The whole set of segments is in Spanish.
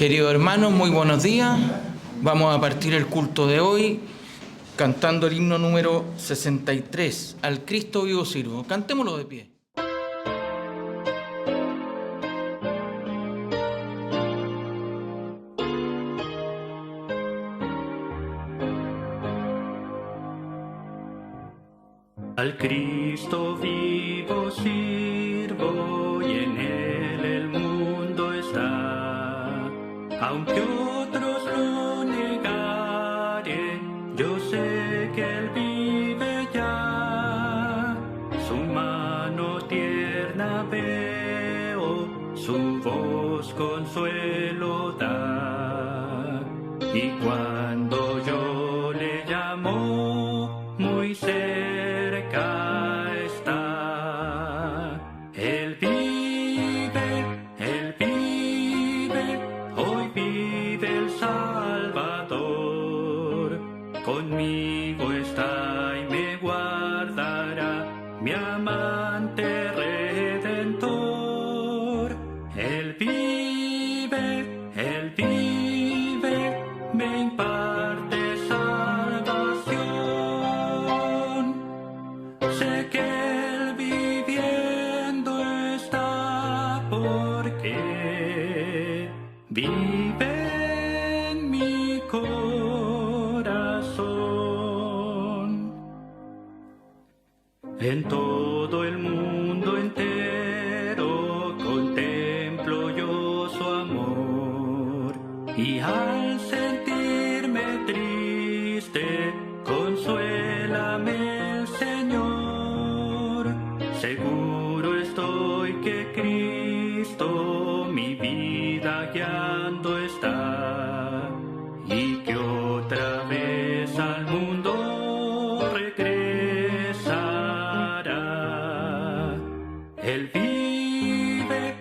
Queridos hermanos, muy buenos días. Vamos a partir el culto de hoy cantando el himno número 63, Al Cristo vivo sirvo. Cantémoslo de pie. Al Cristo vivo sirvo y en Él el mundo está. Aunque otros lo negaren, yo sé que Él vive ya. Su mano tierna veo, su voz consuelo da. Y cuando yo le llamo, muy cerca está. Él vive, hoy vive el Salvador. Conmigo está y me guardará, mi amante Redentor. Él vive, me imparte salvación. Sé que Él viviendo está porque vive en mi corazón. En todo el mundo entero contemplo yo su amor, y al sentirme triste, consuélame el Señor. Seguro estoy que Cristo mi vida guiando está, y que otra vez al mundo regresará. Él vive,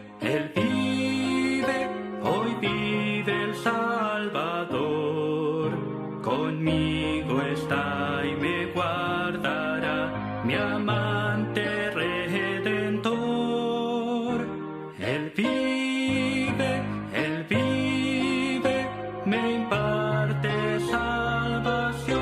hoy vive el Salvador. Conmigo está y me guardará, mi amante Redentor. Él vive, me imparte salvación.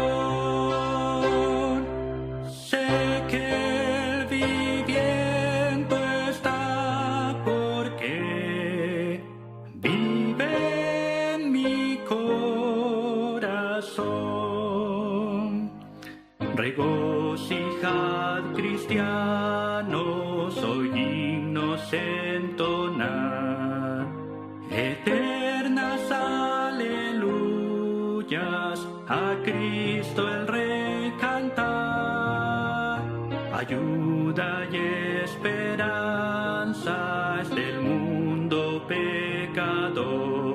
Sé que Él viviendo está porque vive en mi corazón. Regocijad, cristianos, hoy himnos entonad, eternas aleluyas a Cristo el Rey cantar. Ayuda y esperanza es del mundo pecador.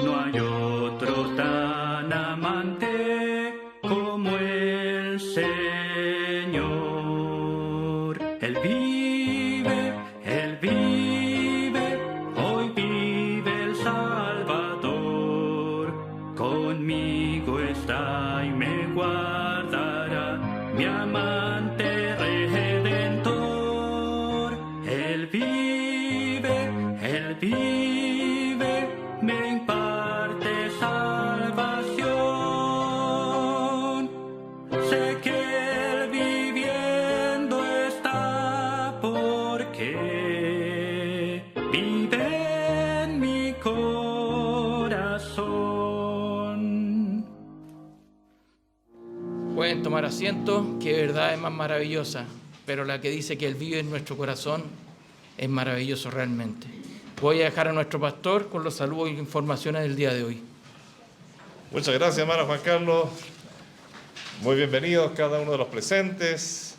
No hay otro tan amante como el Señor. Él vive, hoy vive el Salvador. Conmigo está y me guardará, mi amante Redentor. Él vive, me imparte salvación. Sé que Él viviendo está porque vive en mi corazón. Pueden tomar asiento, que verdad es más maravillosa, pero la que dice que Él vive en nuestro corazón es maravilloso realmente. Voy a dejar a nuestro pastor con los saludos e informaciones del día de hoy. Muchas gracias, hermano Juan Carlos. Muy bienvenidos cada uno de los presentes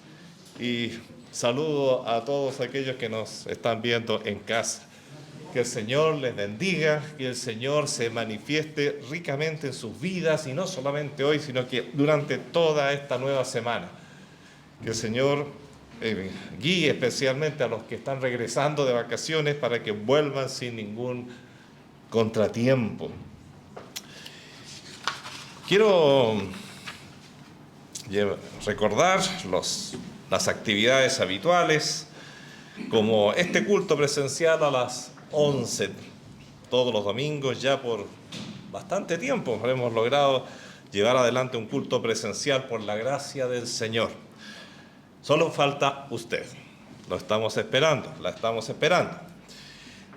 y saludo a todos aquellos que nos están viendo en casa. Que el Señor les bendiga, que el Señor se manifieste ricamente en sus vidas, y no solamente hoy, sino que durante toda esta nueva semana. Que el Señor guíe especialmente a los que están regresando de vacaciones para que vuelvan sin ningún contratiempo. Quiero recordar las actividades habituales, como este culto presencial a las 11 todos los domingos ya por bastante tiempo. Hemos logrado llevar adelante un culto presencial por la gracia del Señor. Solo falta usted. Lo estamos esperando, la estamos esperando.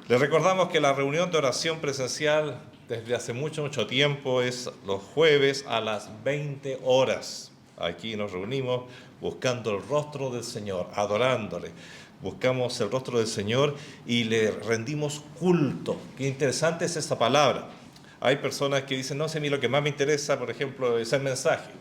Les recordamos que la reunión de oración presencial desde hace mucho tiempo es los jueves a las 20 horas. Aquí nos reunimos buscando el rostro del Señor, adorándole. Buscamos el rostro del Señor y le rendimos culto. Qué interesante es esa palabra. Hay personas que dicen, no sé, a mí lo que más me interesa, por ejemplo, es el mensaje.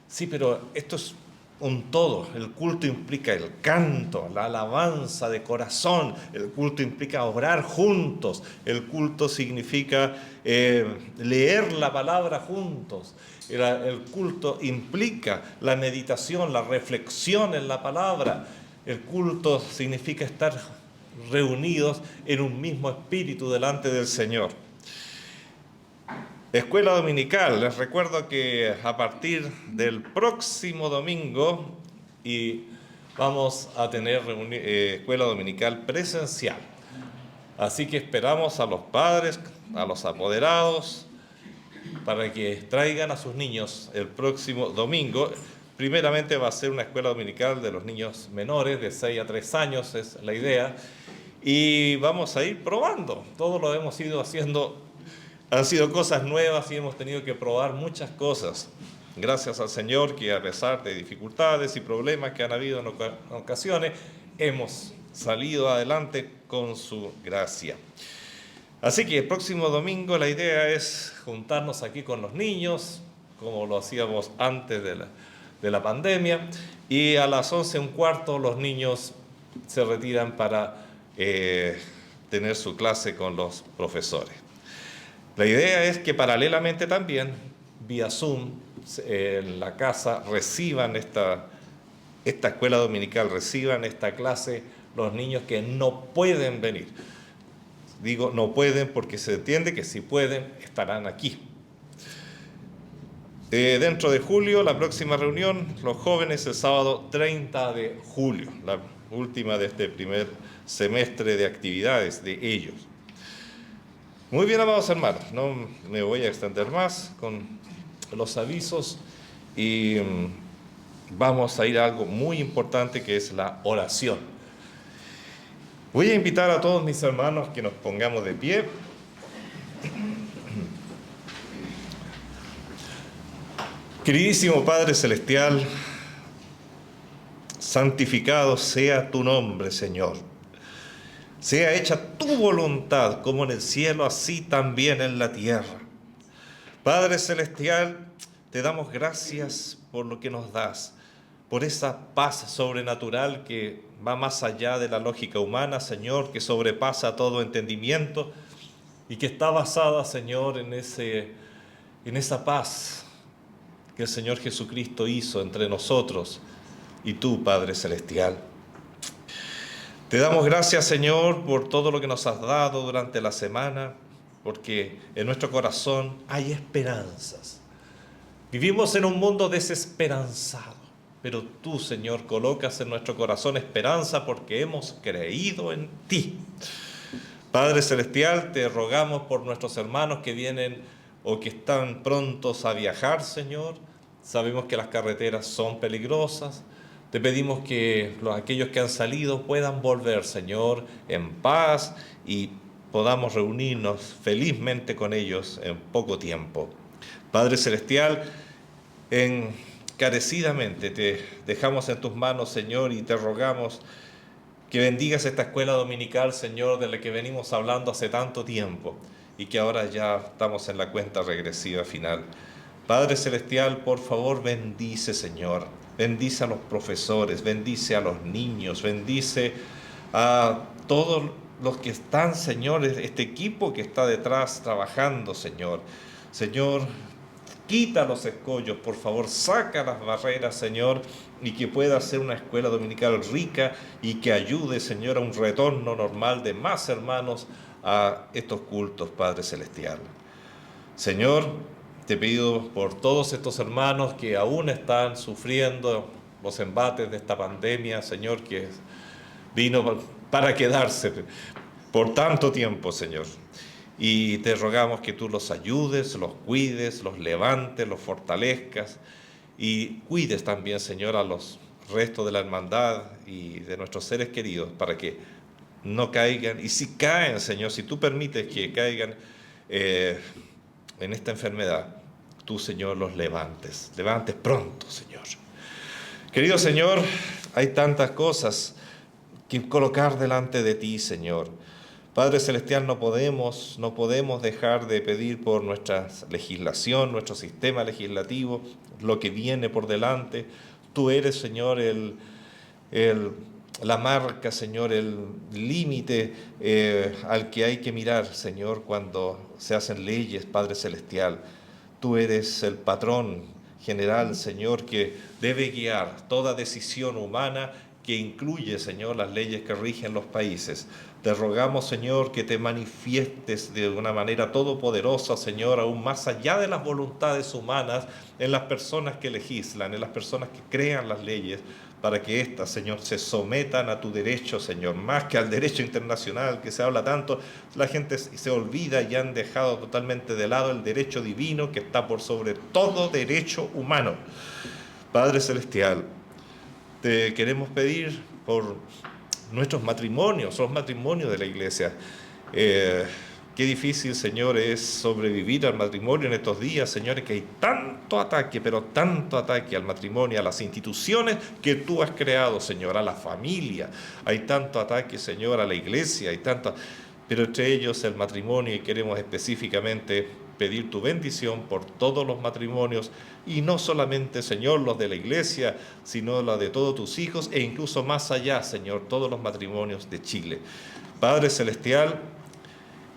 Sí, pero esto es un todo. El culto implica el canto, la alabanza de corazón. El culto implica orar juntos. El culto significa leer la palabra juntos. El culto implica la meditación, la reflexión en la palabra. El culto significa estar reunidos en un mismo espíritu delante del Señor. Escuela dominical, les recuerdo que a partir del próximo domingo vamos a tener escuela dominical presencial. Así que esperamos a los padres, a los apoderados, para que traigan a sus niños el próximo domingo. Primeramente va a ser una escuela dominical de los niños menores, de 6 a 3 años, es la idea. Y vamos a ir probando. Todo lo hemos ido haciendo. Han sido cosas nuevas y hemos tenido que probar muchas cosas. Gracias al Señor que a pesar de dificultades y problemas que han habido en ocasiones, hemos salido adelante con su gracia. Así que el próximo domingo la idea es juntarnos aquí con los niños, como lo hacíamos antes de la pandemia, y a las 11:15 los niños se retiran para tener su clase con los profesores. La idea es que paralelamente también, vía Zoom, en la casa reciban esta escuela dominical, reciban esta clase los niños que no pueden venir. Digo no pueden porque se entiende que si pueden estarán aquí. Dentro de julio, la próxima reunión, los jóvenes el sábado 30 de julio, la última de este primer semestre de actividades de ellos. Muy bien, amados hermanos, no me voy a extender más con los avisos y vamos a ir a algo muy importante que es la oración. Voy a invitar a todos mis hermanos que nos pongamos de pie. Queridísimo Padre Celestial, santificado sea tu nombre, Señor. Sea hecha tu voluntad, como en el cielo, así también en la tierra. Padre Celestial, te damos gracias por lo que nos das, por esa paz sobrenatural que va más allá de la lógica humana, Señor, que sobrepasa todo entendimiento y que está basada, Señor, en esa paz que el Señor Jesucristo hizo entre nosotros y tú, Padre Celestial. Te damos gracias, Señor, por todo lo que nos has dado durante la semana, porque en nuestro corazón hay esperanzas. Vivimos en un mundo desesperanzado, pero tú, Señor, colocas en nuestro corazón esperanza porque hemos creído en ti. Padre Celestial, te rogamos por nuestros hermanos que vienen o que están prontos a viajar, Señor. Sabemos que las carreteras son peligrosas. Te pedimos que aquellos que han salido puedan volver, Señor, en paz y podamos reunirnos felizmente con ellos en poco tiempo. Padre Celestial, encarecidamente te dejamos en tus manos, Señor, y te rogamos que bendigas esta escuela dominical, Señor, de la que venimos hablando hace tanto tiempo y que ahora ya estamos en la cuenta regresiva final. Padre Celestial, por favor, bendice, Señor. Bendice a los profesores, bendice a los niños, bendice a todos los que están, Señor, este equipo que está detrás trabajando, Señor. Señor, quita los escollos, por favor, saca las barreras, Señor, y que pueda ser una escuela dominical rica y que ayude, Señor, a un retorno normal de más hermanos a estos cultos, Padre Celestial. Señor, te pido por todos estos hermanos que aún están sufriendo los embates de esta pandemia, Señor, que vino para quedarse por tanto tiempo, Señor. y te rogamos que tú los ayudes, los cuides, los levantes, los fortalezcas y cuides también, Señor, a los restos de la hermandad y de nuestros seres queridos para que no caigan. Y si caen, Señor, si tú permites que caigan en esta enfermedad, tú, Señor, los levantes pronto, Señor. Querido Señor, hay tantas cosas que colocar delante de ti, Señor. Padre Celestial, no podemos dejar de pedir por nuestra legislación, nuestro sistema legislativo, lo que viene por delante. Tú eres, Señor, la marca, Señor, el límite al que hay que mirar, Señor, cuando se hacen leyes, Padre Celestial. Tú eres el patrón general, Señor, que debe guiar toda decisión humana que incluye, Señor, las leyes que rigen los países. Te rogamos, Señor, que te manifiestes de una manera todopoderosa, Señor, aún más allá de las voluntades humanas, en las personas que legislan, en las personas que crean las leyes, para que éstas, Señor, se sometan a tu derecho, Señor, más que al derecho internacional que se habla tanto. La gente se olvida y han dejado totalmente de lado el derecho divino que está por sobre todo derecho humano. Padre Celestial, te queremos pedir por nuestros matrimonios, los matrimonios de la iglesia. Qué difícil, Señor, es sobrevivir al matrimonio en estos días, señores, que hay tanto ataque, pero tanto ataque al matrimonio, a las instituciones que tú has creado, Señor, a la familia. Hay tanto ataque, Señor, a la iglesia, pero entre ellos el matrimonio, y queremos específicamente pedir tu bendición por todos los matrimonios, y no solamente, Señor, los de la iglesia, sino los de todos tus hijos, e incluso más allá, Señor, todos los matrimonios de Chile. Padre Celestial,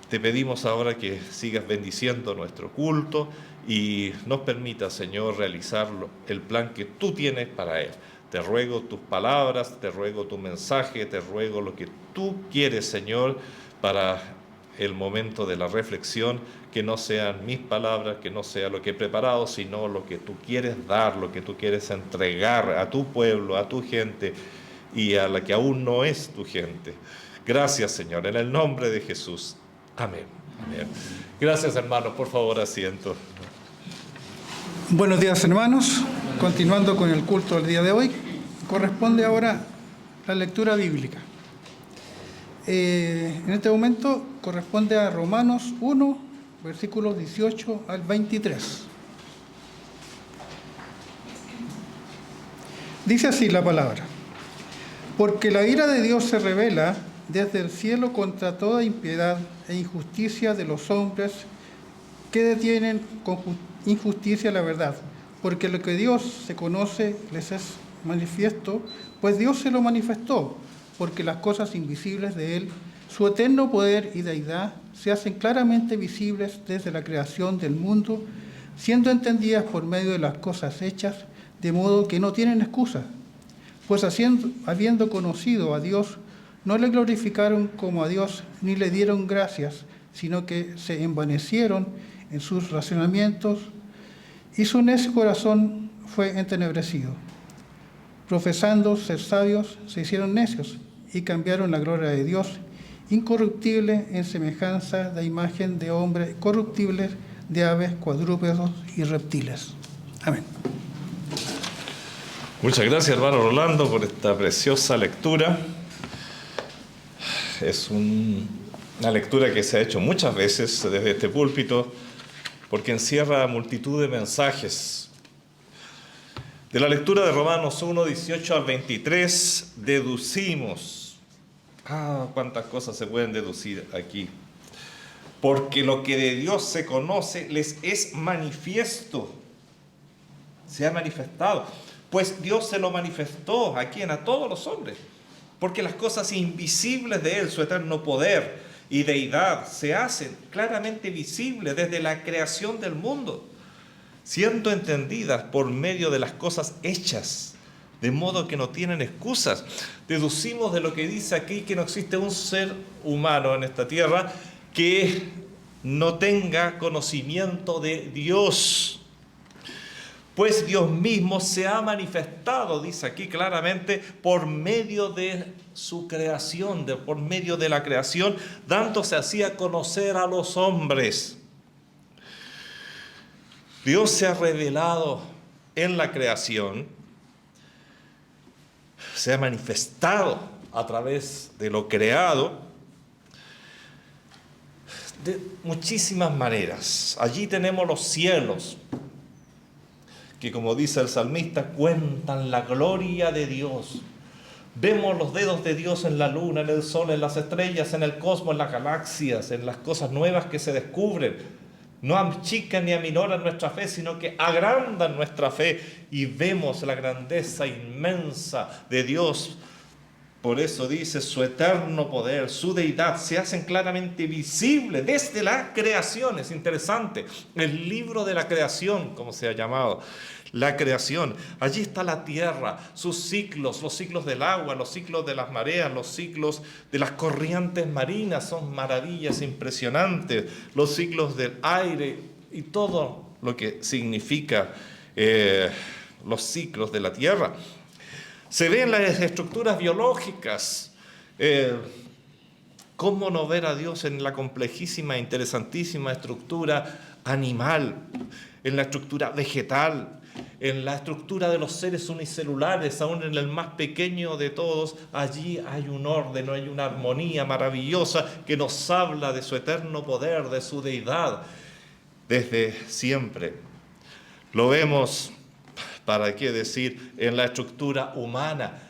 te pedimos ahora que sigas bendiciendo nuestro culto y nos permitas, Señor, realizar el plan que tú tienes para él. Te ruego tus palabras, te ruego tu mensaje, te ruego lo que tú quieres, Señor, para el momento de la reflexión, que no sean mis palabras, que no sea lo que he preparado, sino lo que tú quieres dar, lo que tú quieres entregar a tu pueblo, a tu gente y a la que aún no es tu gente. Gracias, Señor, en el nombre de Jesús. Amén. Amén. Gracias, hermanos. Por favor, asiento. Buenos días, hermanos. Continuando con el culto del día de hoy, corresponde ahora la lectura bíblica. En este momento corresponde a Romanos 1, versículos 18 al 23. Dice así la palabra: porque la ira de Dios se revela desde el cielo contra toda impiedad e injusticia de los hombres que detienen con injusticia la verdad, porque lo que Dios se conoce les es manifiesto, pues Dios se lo manifestó, porque las cosas invisibles de Él, su eterno poder y deidad, se hacen claramente visibles desde la creación del mundo, siendo entendidas por medio de las cosas hechas, de modo que no tienen excusa, pues habiendo conocido a Dios, no le glorificaron como a Dios, ni le dieron gracias, sino que se envanecieron en sus razonamientos, y su necio corazón fue entenebrecido. Profesando ser sabios, se hicieron necios, y cambiaron la gloria de Dios, incorruptible, en semejanza de imagen de hombre corruptible, de aves, cuadrúpedos y reptiles. Amén. Muchas gracias, hermano Rolando, por esta preciosa lectura. Es una lectura que se ha hecho muchas veces desde este púlpito, porque encierra multitud de mensajes. De la lectura de Romanos 1, 18 al 23, deducimos. Cuántas cosas se pueden deducir aquí. Porque lo que de Dios se conoce les es manifiesto. Se ha manifestado. Pues Dios se lo manifestó a ¿quién? A todos los hombres. Porque las cosas invisibles de Él, su eterno poder y deidad, se hacen claramente visibles desde la creación del mundo, siendo entendidas por medio de las cosas hechas, de modo que no tienen excusas. Deducimos de lo que dice aquí que no existe un ser humano en esta tierra que no tenga conocimiento de Dios. Pues Dios mismo se ha manifestado, dice aquí claramente, por medio de su creación, por medio de la creación, dándose así a conocer a los hombres. Dios se ha revelado en la creación, se ha manifestado a través de lo creado de muchísimas maneras. Allí tenemos los cielos, que como dice el salmista, cuentan la gloria de Dios. Vemos los dedos de Dios en la luna, en el sol, en las estrellas, en el cosmos, en las galaxias, en las cosas nuevas que se descubren. No achican ni aminoran nuestra fe, sino que agrandan nuestra fe y vemos la grandeza inmensa de Dios. Por eso dice, su eterno poder, su deidad, se hacen claramente visibles desde la creación. Es interesante, el libro de la creación, como se ha llamado, la creación. Allí está la tierra, sus ciclos, los ciclos del agua, los ciclos de las mareas, los ciclos de las corrientes marinas, son maravillas impresionantes, los ciclos del aire y todo lo que significa los ciclos de la tierra. Se ven las estructuras biológicas. ¿Cómo no ver a Dios en la complejísima, interesantísima estructura animal, en la estructura vegetal, en la estructura de los seres unicelulares, aún en el más pequeño de todos? Allí hay un orden, hay una armonía maravillosa que nos habla de su eterno poder, de su deidad, desde siempre. Lo vemos, ¿para qué decir?, en la estructura humana.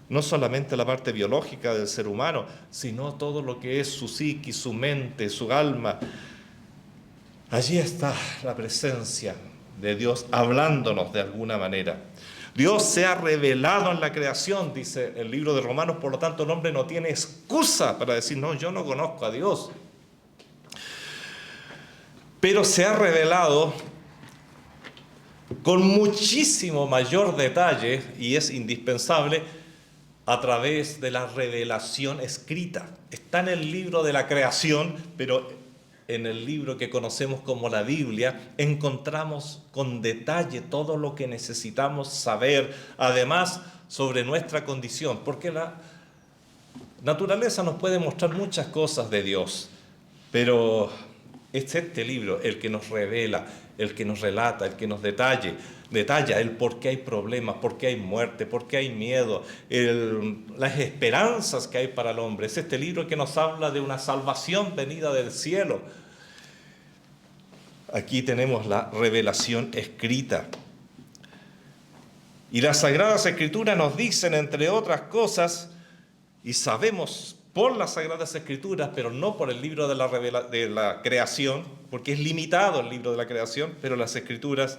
No solamente la parte biológica del ser humano, sino todo lo que es su psique, su mente, su alma. Allí está la presencia de Dios hablándonos de alguna manera. Dios se ha revelado en la creación, dice el libro de Romanos, por lo tanto el hombre no tiene excusa para decir, no, yo no conozco a Dios. Pero se ha revelado con muchísimo mayor detalle, y es indispensable, a través de la revelación escrita. Está en el libro de la creación, pero en el libro que conocemos como la Biblia, encontramos con detalle todo lo que necesitamos saber, además sobre nuestra condición, porque la naturaleza nos puede mostrar muchas cosas de Dios, pero es este libro el que nos revela, el que nos relata, el que nos detalla el por qué hay problemas, por qué hay muerte, por qué hay miedo, las esperanzas que hay para el hombre. Es este libro que nos habla de una salvación venida del cielo. Aquí tenemos la revelación escrita. Y las Sagradas Escrituras nos dicen, entre otras cosas, y sabemos por las Sagradas Escrituras, pero no por el libro de la creación, porque es limitado el libro de la creación, pero las Escrituras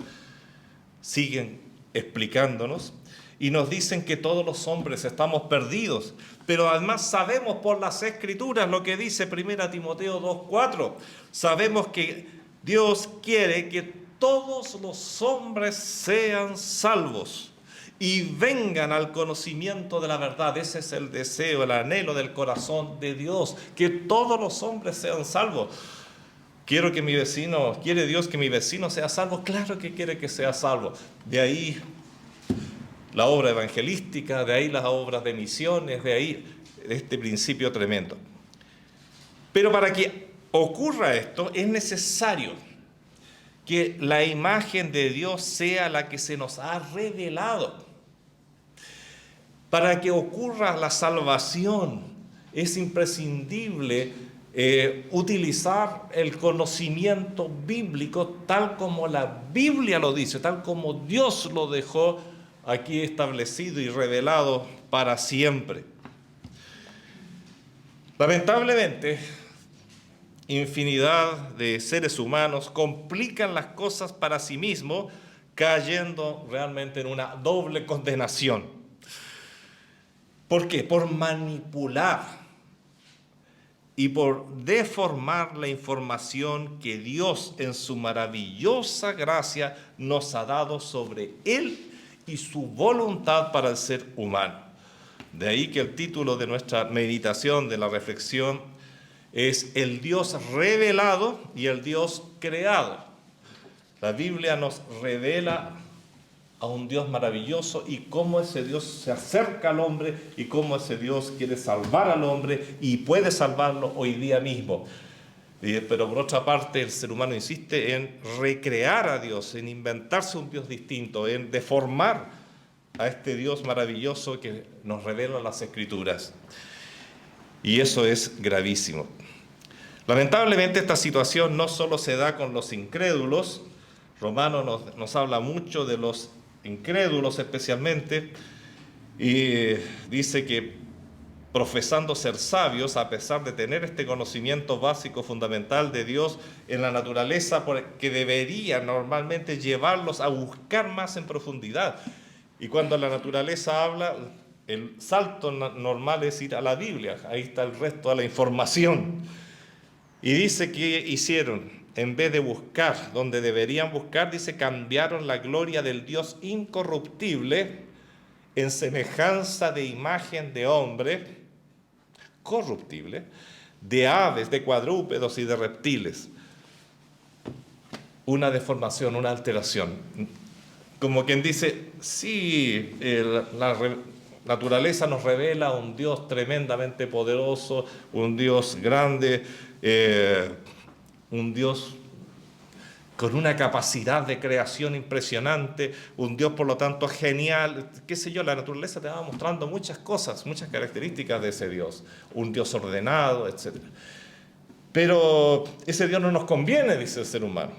siguen explicándonos y nos dicen que todos los hombres estamos perdidos, pero además sabemos por las Escrituras lo que dice 1 Timoteo 2:4. Sabemos que Dios quiere que todos los hombres sean salvos y vengan al conocimiento de la verdad. Ese es el deseo, el anhelo del corazón de Dios, que todos los hombres sean salvos. ¿Quiere Dios que mi vecino sea salvo? Claro que quiere que sea salvo. De ahí la obra evangelística, de ahí las obras de misiones, de ahí este principio tremendo. Pero para que ocurra esto, es necesario que la imagen de Dios sea la que se nos ha revelado. Para que ocurra la salvación, es imprescindible utilizar el conocimiento bíblico tal como la Biblia lo dice, tal como Dios lo dejó aquí establecido y revelado para siempre. Lamentablemente, infinidad de seres humanos complican las cosas para sí mismos, cayendo realmente en una doble condenación. ¿Por qué? Por manipular y por deformar la información que Dios en su maravillosa gracia nos ha dado sobre Él y su voluntad para el ser humano. De ahí que el título de nuestra meditación, de la reflexión, es el Dios revelado y el Dios creado. La Biblia nos revela a un Dios maravilloso y cómo ese Dios se acerca al hombre y cómo ese Dios quiere salvar al hombre y puede salvarlo hoy día mismo. Pero por otra parte, el ser humano insiste en recrear a Dios, en inventarse un Dios distinto, en deformar a este Dios maravilloso que nos revela las Escrituras. Y eso es gravísimo. Lamentablemente esta situación no solo se da con los incrédulos. Romano nos habla mucho de los incrédulos especialmente, y dice que profesando ser sabios, a pesar de tener este conocimiento básico fundamental de Dios en la naturaleza, que debería normalmente llevarlos a buscar más en profundidad. Y cuando la naturaleza habla, el salto normal es ir a la Biblia, ahí está el resto de la información. Y dice que hicieron, en vez de buscar donde deberían buscar, dice, cambiaron la gloria del Dios incorruptible en semejanza de imagen de hombre corruptible, de aves, de cuadrúpedos y de reptiles. Una deformación, una alteración. Como quien dice, sí, la naturaleza nos revela un Dios tremendamente poderoso, un Dios grande, un Dios con una capacidad de creación impresionante, un Dios por lo tanto genial, qué sé yo, la naturaleza te va mostrando muchas cosas, muchas características de ese Dios, un Dios ordenado, etc. Pero ese Dios no nos conviene, dice el ser humano.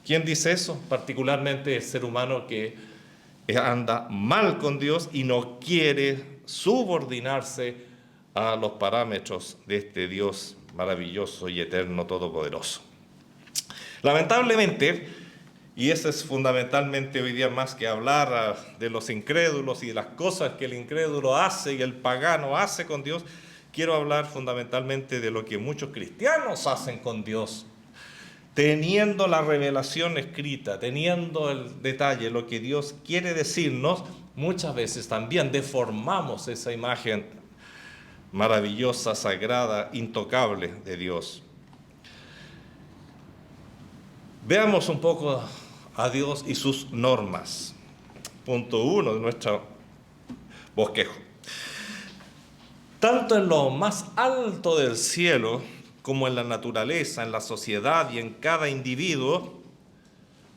¿Quién dice eso? Particularmente el ser humano que anda mal con Dios y no quiere subordinarse a los parámetros de este Dios maravilloso y eterno, todopoderoso. Lamentablemente, y eso es fundamentalmente hoy día más que hablar de los incrédulos y de las cosas que el incrédulo hace y el pagano hace con Dios, quiero hablar fundamentalmente de lo que muchos cristianos hacen con Dios. Teniendo la revelación escrita, teniendo el detalle, lo que Dios quiere decirnos, muchas veces también deformamos esa imagen maravillosa, sagrada, intocable de Dios. Veamos un poco a Dios y sus normas. Punto 1 de nuestro bosquejo. Tanto en lo más alto del cielo como en la naturaleza, en la sociedad y en cada individuo,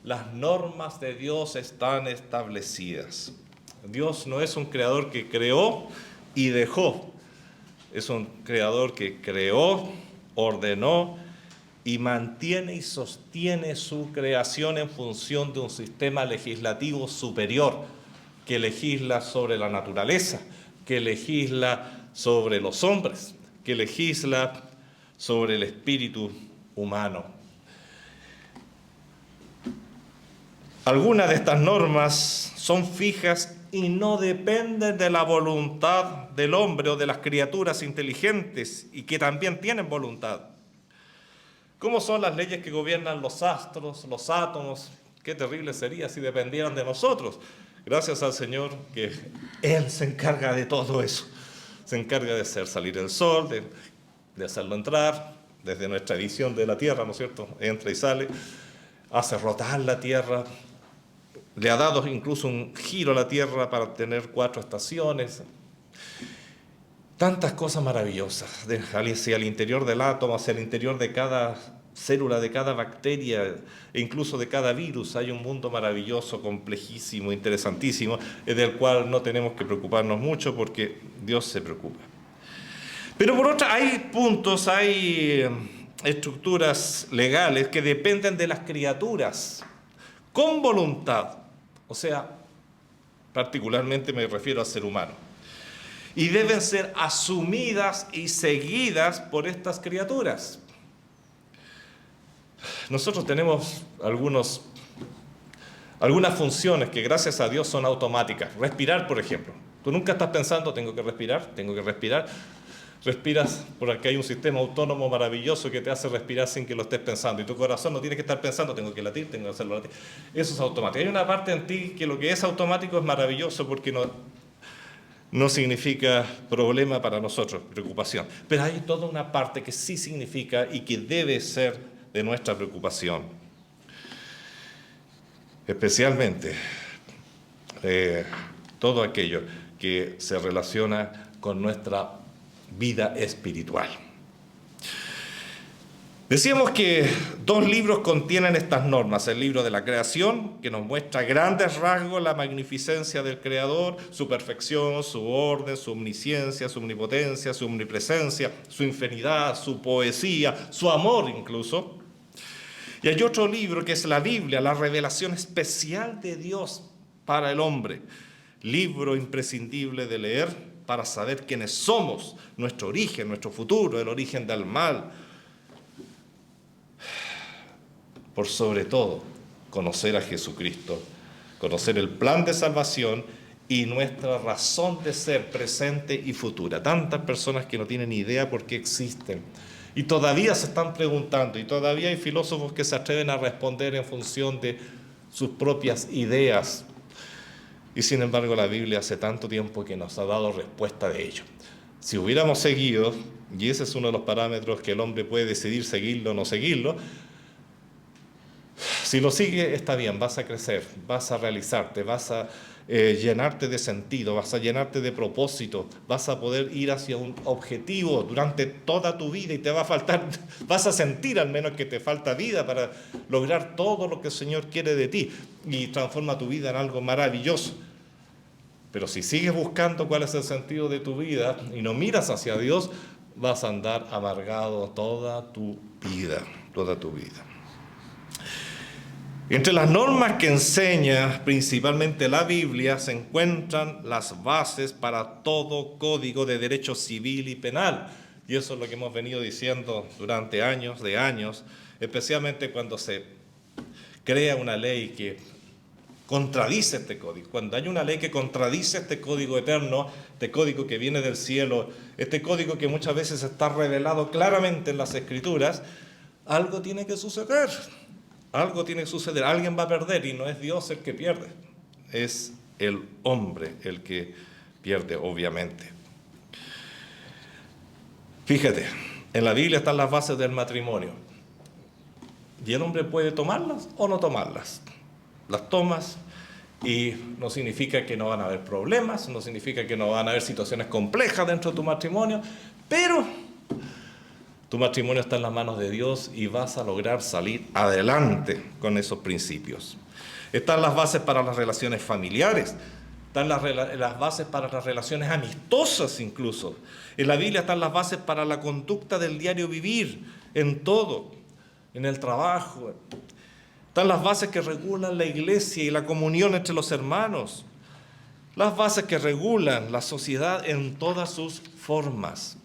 las normas de Dios están establecidas. Dios no es un creador que creó y dejó. Es un creador que creó, ordenó y mantiene y sostiene su creación en función de un sistema legislativo superior que legisla sobre la naturaleza, que legisla sobre los hombres, que legisla sobre el espíritu humano. Algunas de estas normas son fijas y no dependen de la voluntad del hombre o de las criaturas inteligentes y que también tienen voluntad. ¿Cómo son las leyes que gobiernan los astros, los átomos? Qué terrible sería si dependieran de nosotros. Gracias al Señor que Él se encarga de todo eso. Se encarga de hacer salir el sol, de hacerlo entrar, desde nuestra visión de la Tierra, ¿no es cierto? Entra y sale, hace rotar la Tierra, le ha dado incluso un giro a la Tierra para tener 4 estaciones. Tantas cosas maravillosas, hacia el interior del átomo, hacia el interior de cada célula, de cada bacteria, e incluso de cada virus. Hay un mundo maravilloso, complejísimo, interesantísimo, del cual no tenemos que preocuparnos mucho porque Dios se preocupa. Pero por otra, hay puntos, hay estructuras legales que dependen de las criaturas, con voluntad. O sea, particularmente me refiero al ser humano. Y deben ser asumidas y seguidas por estas criaturas. Nosotros tenemos algunas funciones que gracias a Dios son automáticas. Respirar, por ejemplo. Tú nunca estás pensando, tengo que respirar. Respiras porque hay un sistema autónomo maravilloso que te hace respirar sin que lo estés pensando. Y tu corazón no tiene que estar pensando, tengo que latir, tengo que hacerlo latir. Eso es automático. Hay una parte en ti que lo que es automático es maravilloso porque no significa problema para nosotros, preocupación. Pero hay toda una parte que sí significa y que debe ser de nuestra preocupación. especialmente todo aquello que se relaciona con nuestra vida espiritual. Decíamos que 2 libros contienen estas normas: el libro de la creación, que nos muestra a grandes rasgos la magnificencia del Creador, su perfección, su orden, su omnisciencia, su omnipotencia, su omnipresencia, su infinidad, su poesía, su amor incluso. Y hay otro libro que es la Biblia, la revelación especial de Dios para el hombre, libro imprescindible de leer para saber quiénes somos, nuestro origen, nuestro futuro, el origen del mal. Por sobre todo, conocer a Jesucristo, conocer el plan de salvación y nuestra razón de ser presente y futura. Tantas personas que no tienen idea por qué existen y todavía se están preguntando, y todavía hay filósofos que se atreven a responder en función de sus propias ideas. Y sin embargo la Biblia hace tanto tiempo que nos ha dado respuesta de ello. Si hubiéramos seguido, y ese es uno de los parámetros que el hombre puede decidir seguirlo o no seguirlo, si lo sigue, está bien, vas a crecer, vas a realizarte, vas a llenarte de sentido, vas a llenarte de propósito, vas a poder ir hacia un objetivo durante toda tu vida y te va a faltar, vas a sentir al menos que te falta vida para lograr todo lo que el Señor quiere de ti y transforma tu vida en algo maravilloso. Pero si sigues buscando cuál es el sentido de tu vida y no miras hacia Dios, vas a andar amargado toda tu vida, toda tu vida. Entre las normas que enseña principalmente la Biblia se encuentran las bases para todo código de derecho civil y penal. Y eso es lo que hemos venido diciendo durante años, especialmente cuando se crea una ley que contradice este código. Cuando hay una ley que contradice este código eterno, este código que viene del cielo, este código que muchas veces está revelado claramente en las Escrituras, algo tiene que suceder. Algo tiene que suceder, alguien va a perder y no es Dios el que pierde, es el hombre el que pierde, obviamente. Fíjate, en la Biblia están las bases del matrimonio y el hombre puede tomarlas o no tomarlas. Las tomas y no significa que no van a haber problemas, no significa que no van a haber situaciones complejas dentro de tu matrimonio, pero tu matrimonio está en las manos de Dios y vas a lograr salir adelante con esos principios. Están las bases para las relaciones familiares, están las bases para las relaciones amistosas incluso. En la Biblia están las bases para la conducta del diario vivir, en todo, en el trabajo. Están las bases que regulan la iglesia y la comunión entre los hermanos. Las bases que regulan la sociedad en todas sus formas.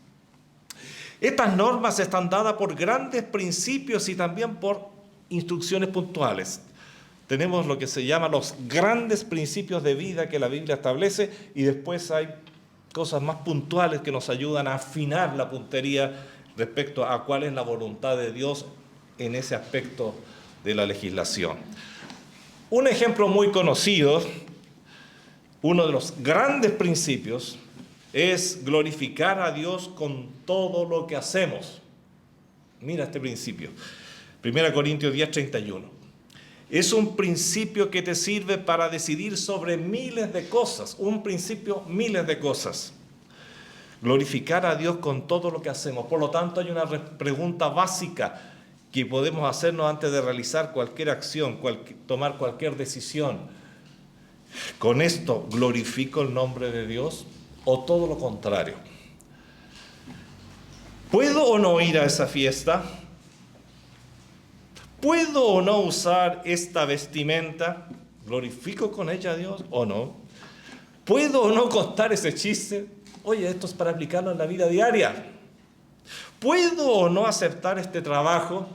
Estas normas están dadas por grandes principios y también por instrucciones puntuales. Tenemos lo que se llama los grandes principios de vida que la Biblia establece y después hay cosas más puntuales que nos ayudan a afinar la puntería respecto a cuál es la voluntad de Dios en ese aspecto de la legislación. Un ejemplo muy conocido, uno de los grandes principios, es glorificar a Dios con todo lo que hacemos. Mira este principio. 1 Corintios 10:31. Es un principio que te sirve para decidir sobre miles de cosas. Un principio, miles de cosas. Glorificar a Dios con todo lo que hacemos. Por lo tanto, hay una pregunta básica que podemos hacernos antes de realizar cualquier acción, tomar cualquier decisión. ¿Con esto glorifico el nombre de Dios? ¿O todo lo contrario? ¿Puedo o no ir a esa fiesta? ¿Puedo o no usar esta vestimenta? ¿Glorifico con ella a Dios o no? ¿Puedo o no contar ese chiste? Oye, esto es para aplicarlo en la vida diaria. ¿Puedo o no aceptar este trabajo?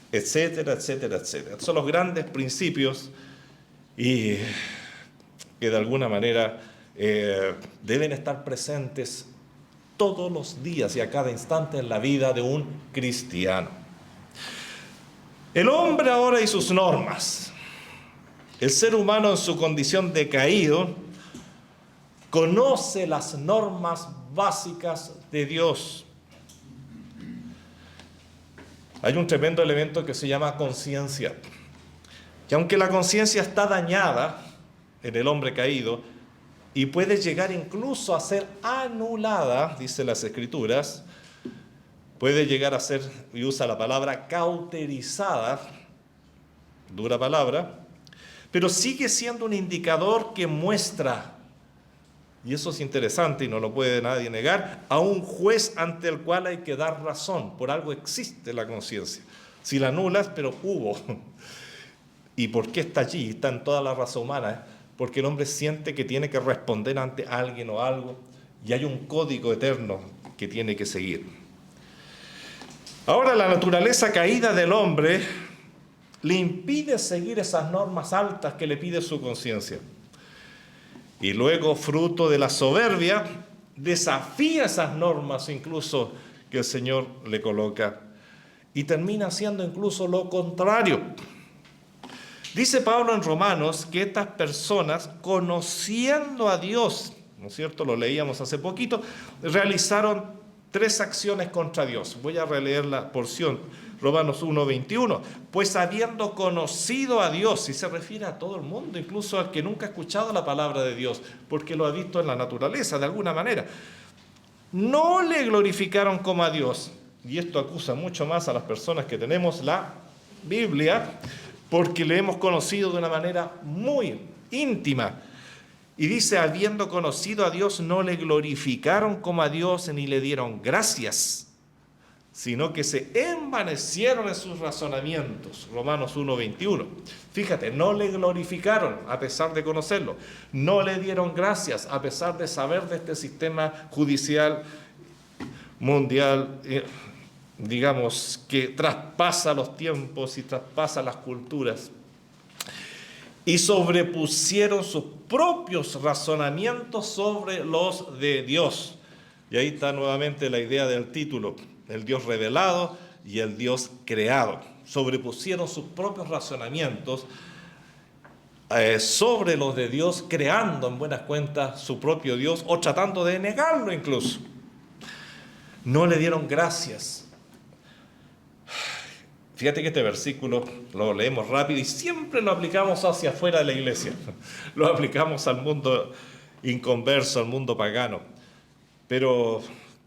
Etcétera, etcétera, etcétera. Son los grandes principios y que de alguna manera deben estar presentes todos los días y a cada instante en la vida de un cristiano. El hombre ahora y sus normas. El ser humano en su condición de caído conoce las normas básicas de Dios. Hay un tremendo elemento que se llama conciencia. que aunque la conciencia está dañada en el hombre caído y puede llegar incluso a ser anulada, dice las Escrituras, puede llegar a ser, y usa la palabra, cauterizada, dura palabra, pero sigue siendo un indicador que muestra, y eso es interesante y no lo puede nadie negar, a un juez ante el cual hay que dar razón. Por algo existe la conciencia. Si la anulas, pero hubo. ¿Y por qué está allí? Está en toda la raza humana. Porque el hombre siente que tiene que responder ante alguien o algo, y hay un código eterno que tiene que seguir. Ahora, la naturaleza caída del hombre le impide seguir esas normas altas que le pide su conciencia. Y luego, fruto de la soberbia, desafía esas normas incluso que el Señor le coloca, y termina haciendo incluso lo contrario. Dice Pablo en Romanos que estas personas, conociendo a Dios, ¿no es cierto?, lo leíamos hace poquito, realizaron 3 acciones contra Dios. Voy a releer la porción, Romanos 1:21. Pues habiendo conocido a Dios, y se refiere a todo el mundo, incluso al que nunca ha escuchado la palabra de Dios, porque lo ha visto en la naturaleza de alguna manera, no le glorificaron como a Dios. Y esto acusa mucho más a las personas que tenemos la Biblia, porque le hemos conocido de una manera muy íntima. Y dice, habiendo conocido a Dios, no le glorificaron como a Dios ni le dieron gracias, sino que se envanecieron en sus razonamientos. Romanos 1:21. Fíjate, no le glorificaron a pesar de conocerlo, no le dieron gracias a pesar de saber de este sistema judicial mundial, digamos, que traspasa los tiempos y traspasa las culturas, y sobrepusieron sus propios razonamientos sobre los de Dios. Y ahí está nuevamente la idea del título, el Dios revelado y el Dios creado. Sobrepusieron sus propios razonamientos sobre los de Dios, creando en buenas cuentas su propio Dios, o tratando de negarlo incluso. No le dieron gracias. Fíjate que este versículo lo leemos rápido y siempre lo aplicamos hacia afuera de la iglesia. Lo aplicamos al mundo inconverso, al mundo pagano. Pero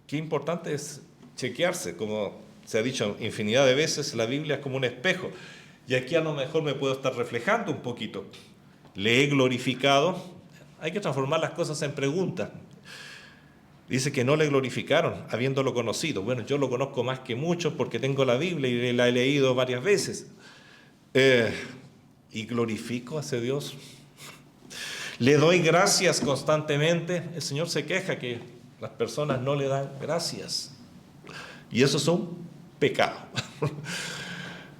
qué importante es chequearse. Como se ha dicho infinidad de veces, la Biblia es como un espejo. Y aquí a lo mejor me puedo estar reflejando un poquito. ¿Le he glorificado? Hay que transformar las cosas en preguntas. Dice que no le glorificaron, habiéndolo conocido. Bueno, yo lo conozco más que muchos porque tengo la Biblia y la he leído varias veces. ¿Y glorifico a ese Dios? ¿Le doy gracias constantemente? El Señor se queja que las personas no le dan gracias. Y eso es un pecado.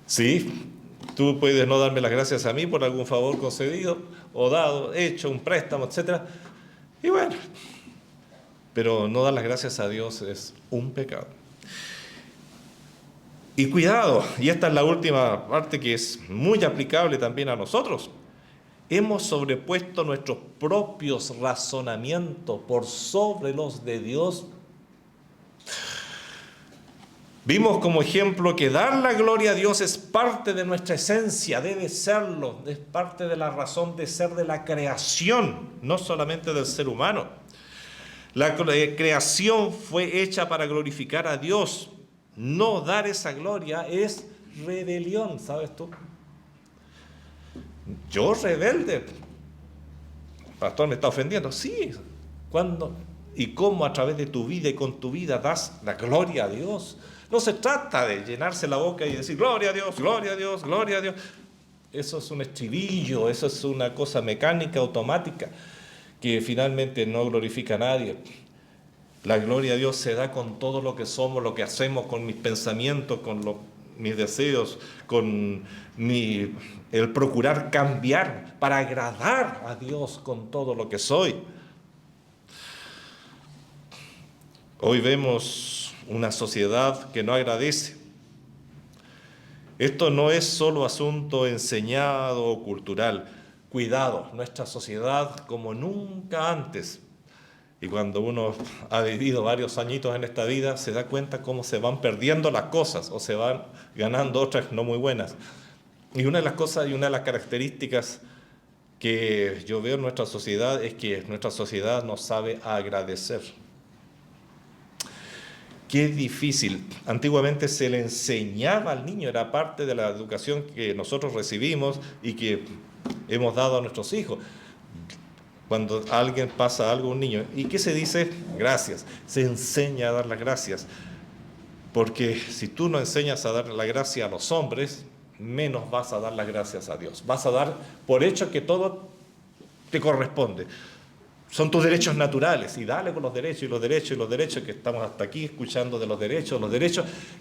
Sí, tú puedes no darme las gracias a mí por algún favor concedido o dado, hecho, un préstamo, etc. Y bueno, pero no dar las gracias a Dios es un pecado. Y cuidado, y esta es la última parte que es muy aplicable también a nosotros. Hemos sobrepuesto nuestros propios razonamientos por sobre los de Dios. Vimos como ejemplo que dar la gloria a Dios es parte de nuestra esencia, debe serlo, es parte de la razón de ser de la creación, no solamente del ser humano. La creación fue hecha para glorificar a Dios. No dar esa gloria es rebelión, ¿sabes tú? Yo rebelde. Pastor, ¿me está ofendiendo? Sí. ¿Cuándo y cómo a través de tu vida y con tu vida das la gloria a Dios? No se trata de llenarse la boca y decir gloria a Dios, gloria a Dios, gloria a Dios. Eso es un estribillo, eso es una cosa mecánica, automática, que finalmente no glorifica a nadie. La gloria a Dios se da con todo lo que somos, lo que hacemos, con mis pensamientos, con mis deseos, con el procurar cambiar para agradar a Dios con todo lo que soy. Hoy vemos una sociedad que no agradece. Esto no es solo asunto enseñado o cultural. Cuidado, nuestra sociedad como nunca antes, y cuando uno ha vivido varios añitos en esta vida, se da cuenta cómo se van perdiendo las cosas o se van ganando otras no muy buenas. Y una de las cosas y una de las características que yo veo en nuestra sociedad es que nuestra sociedad no sabe agradecer. Qué difícil. Antiguamente se le enseñaba al niño, era parte de la educación que nosotros recibimos y que hemos dado a nuestros hijos. Cuando a alguien pasa algo, un niño, ¿y qué se dice? Gracias. Se enseña a dar las gracias. Porque si tú no enseñas a dar la gracia a los hombres, menos vas a dar las gracias a Dios. Vas a dar por hecho que todo te corresponde. Son tus derechos naturales, y dale con los derechos y los derechos y los derechos, que estamos hasta aquí escuchando de los derechos,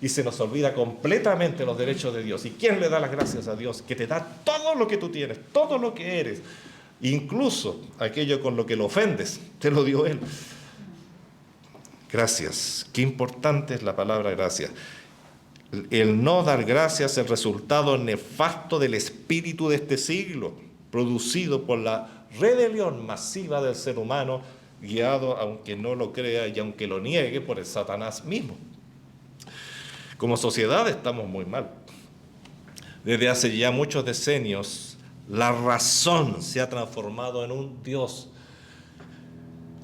y se nos olvida completamente los derechos de Dios. ¿Y quién le da las gracias a Dios? Que te da todo lo que tú tienes, todo lo que eres, incluso aquello con lo que lo ofendes, te lo dio Él. Gracias, qué importante es la palabra gracias. El no dar gracias es el resultado nefasto del espíritu de este siglo, producido por la rebelión masiva del ser humano, guiado, aunque no lo crea y aunque lo niegue, por el Satanás mismo. Como sociedad estamos muy mal. Desde hace ya muchos decenios, la razón se ha transformado en un Dios.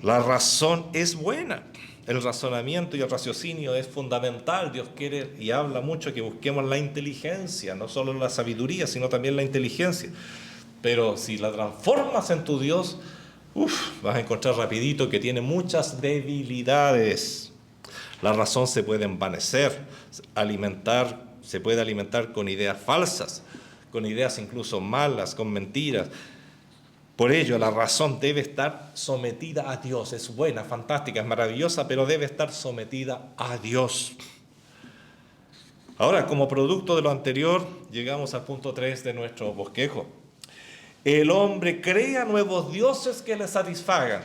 La razón es buena. El razonamiento y el raciocinio es fundamental. Dios quiere y habla mucho que busquemos la inteligencia, no solo la sabiduría, sino también la inteligencia. Pero si la transformas en tu Dios, vas a encontrar rapidito que tiene muchas debilidades. La razón se puede envanecer, se puede alimentar con ideas falsas, con ideas incluso malas, con mentiras. Por ello, la razón debe estar sometida a Dios. Es buena, fantástica, es maravillosa, pero debe estar sometida a Dios. Ahora, como producto de lo anterior, llegamos al punto 3 de nuestro bosquejo. El hombre crea nuevos dioses que le satisfagan.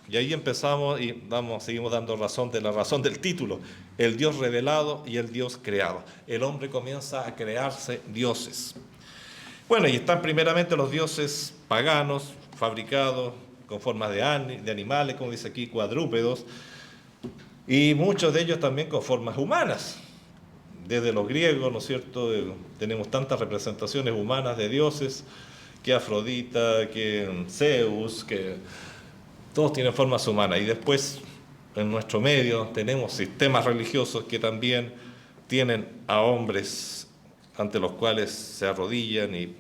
Y ahí empezamos y seguimos dando razón de la razón del título. El Dios revelado y el Dios creado. El hombre comienza a crearse dioses. Bueno, y están primeramente los dioses paganos, fabricados con formas de animales, como dice aquí, cuadrúpedos, y muchos de ellos también con formas humanas. Desde los griegos, ¿no es cierto?, tenemos tantas representaciones humanas de dioses, que Afrodita, que Zeus, que todos tienen formas humanas. Y después, en nuestro medio, tenemos sistemas religiosos que también tienen a hombres ante los cuales se arrodillan y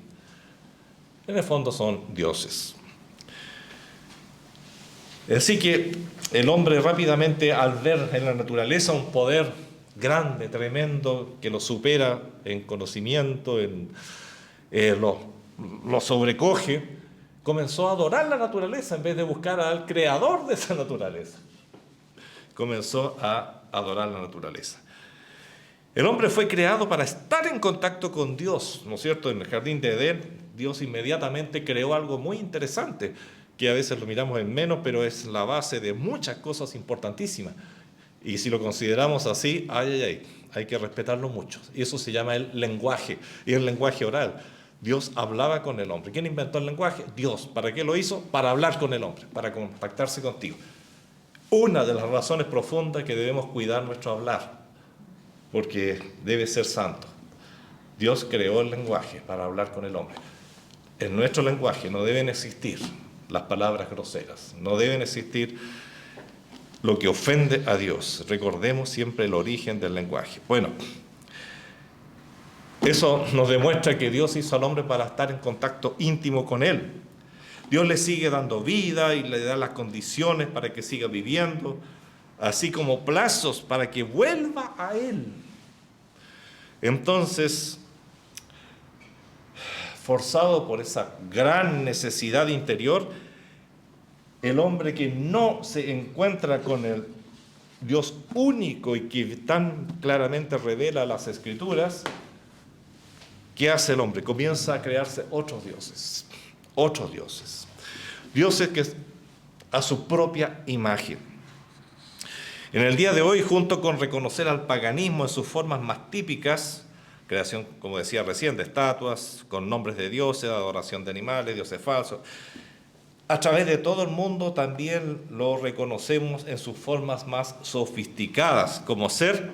en el fondo son dioses. Así que el hombre rápidamente, al ver en la naturaleza un poder grande, tremendo, que lo supera en conocimiento, lo sobrecoge, comenzó a adorar la naturaleza en vez de buscar al creador de esa naturaleza. Comenzó a adorar la naturaleza. El hombre fue creado para estar en contacto con Dios, ¿no es cierto? En el jardín de Edén, Dios inmediatamente creó algo muy interesante, que a veces lo miramos en menos, pero es la base de muchas cosas importantísimas. Y si lo consideramos así, hay que respetarlo mucho. Y eso se llama el lenguaje, y el lenguaje oral. Dios hablaba con el hombre. ¿Quién inventó el lenguaje? Dios. ¿Para qué lo hizo? Para hablar con el hombre, para contactarse contigo. Una de las razones profundas que debemos cuidar nuestro hablar, porque debe ser santo. Dios creó el lenguaje para hablar con el hombre. En nuestro lenguaje no deben existir las palabras groseras, no deben existir lo que ofende a Dios. Recordemos siempre el origen del lenguaje. Bueno, eso nos demuestra que Dios hizo al hombre para estar en contacto íntimo con Él. Dios le sigue dando vida y le da las condiciones para que siga viviendo, así como plazos para que vuelva a Él. Entonces, forzado por esa gran necesidad interior, el hombre que no se encuentra con el Dios único y que tan claramente revela las Escrituras, ¿qué hace el hombre? Comienza a crearse otros dioses, dioses que a su propia imagen. En el día de hoy, junto con reconocer al paganismo en sus formas más típicas, creación, como decía recién, de estatuas, con nombres de dioses, adoración de animales, dioses falsos, a través de todo el mundo también lo reconocemos en sus formas más sofisticadas, como ser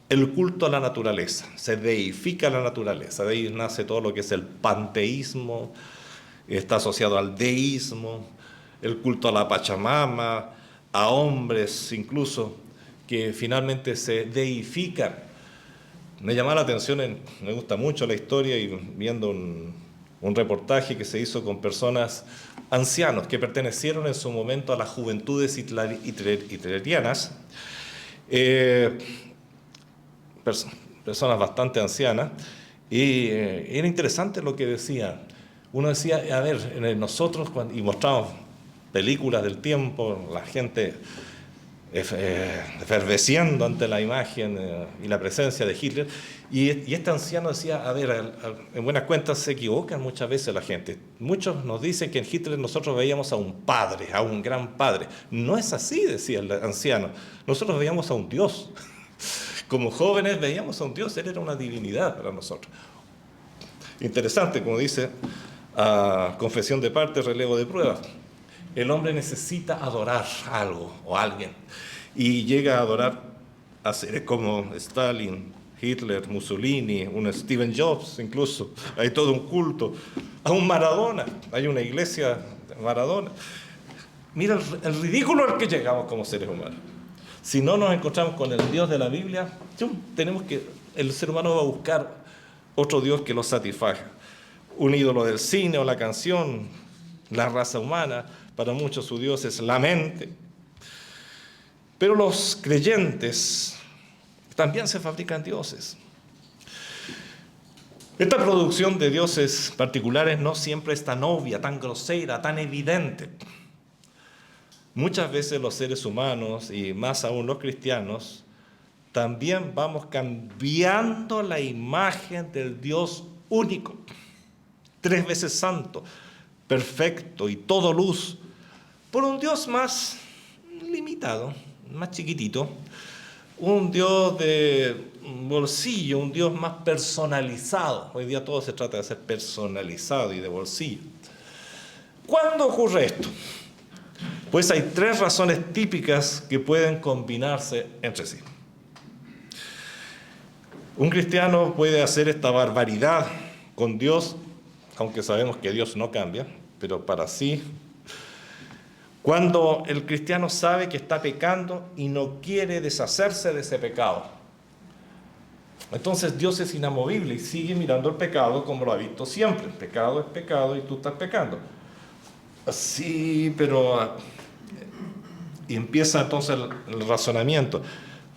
el culto a la naturaleza, se deifica la naturaleza, de ahí nace todo lo que es el panteísmo, está asociado al deísmo, el culto a la Pachamama, a hombres incluso, que finalmente se deifican. Me llama la atención, me gusta mucho la historia y viendo un reportaje que se hizo con personas ancianos que pertenecieron en su momento a las juventudes hitlerianas, personas bastante ancianas, y era interesante lo que decían. Uno decía, a ver, nosotros, y mostramos películas del tiempo, la gente efervesciendo ante la imagen y la presencia de Hitler, y este anciano decía, a ver, en buenas cuentas se equivocan muchas veces la gente. Muchos nos dicen que en Hitler nosotros veíamos a un padre, a un gran padre. No es así, decía el anciano. Nosotros veíamos a un Dios. Como jóvenes veíamos a un Dios, Él era una divinidad para nosotros. Interesante, como dice Confesión de Parte, Relevo de Pruebas. El hombre necesita adorar algo o a alguien, y llega a adorar a seres como Stalin, Hitler, Mussolini, un Steve Jobs incluso. Hay todo un culto a un Maradona, hay una iglesia de Maradona. Mira el ridículo al que llegamos como seres humanos. Si no nos encontramos con el Dios de la Biblia, el ser humano va a buscar otro Dios que lo satisfaga. Un ídolo del cine o la canción, la raza humana. Para muchos su Dios es la mente. Pero los creyentes también se fabrican dioses. Esta producción de dioses particulares no siempre es tan obvia, tan grosera, tan evidente. Muchas veces los seres humanos, y más aún los cristianos, también vamos cambiando la imagen del Dios único, 3 veces santo, perfecto y todo luz, por un Dios más limitado, más chiquitito, un Dios de bolsillo, un Dios más personalizado. Hoy día todo se trata de ser personalizado y de bolsillo. ¿Cuándo ocurre esto? Pues hay 3 razones típicas que pueden combinarse entre sí. Un cristiano puede hacer esta barbaridad con Dios, aunque sabemos que Dios no cambia, pero para sí, cuando el cristiano sabe que está pecando y no quiere deshacerse de ese pecado. Entonces Dios es inamovible y sigue mirando el pecado como lo ha visto siempre. El pecado es pecado y tú estás pecando. Sí, pero... Y empieza entonces el razonamiento.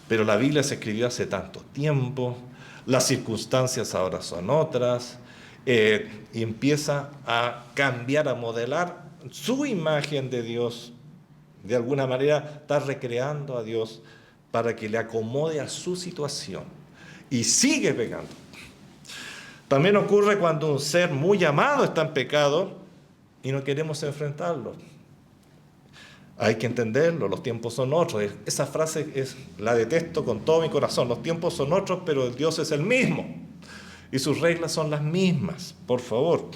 Pero la Biblia se escribió hace tanto tiempo, las circunstancias ahora son otras, y empieza a cambiar, a modelar su imagen de Dios. De alguna manera está recreando a Dios para que le acomode a su situación. Y sigue pecando. También ocurre cuando un ser muy amado está en pecado y no queremos enfrentarlo. Hay que entenderlo, los tiempos son otros. Esa frase la detesto con todo mi corazón. Los tiempos son otros, pero Dios es el mismo. Y sus reglas son las mismas, por favor.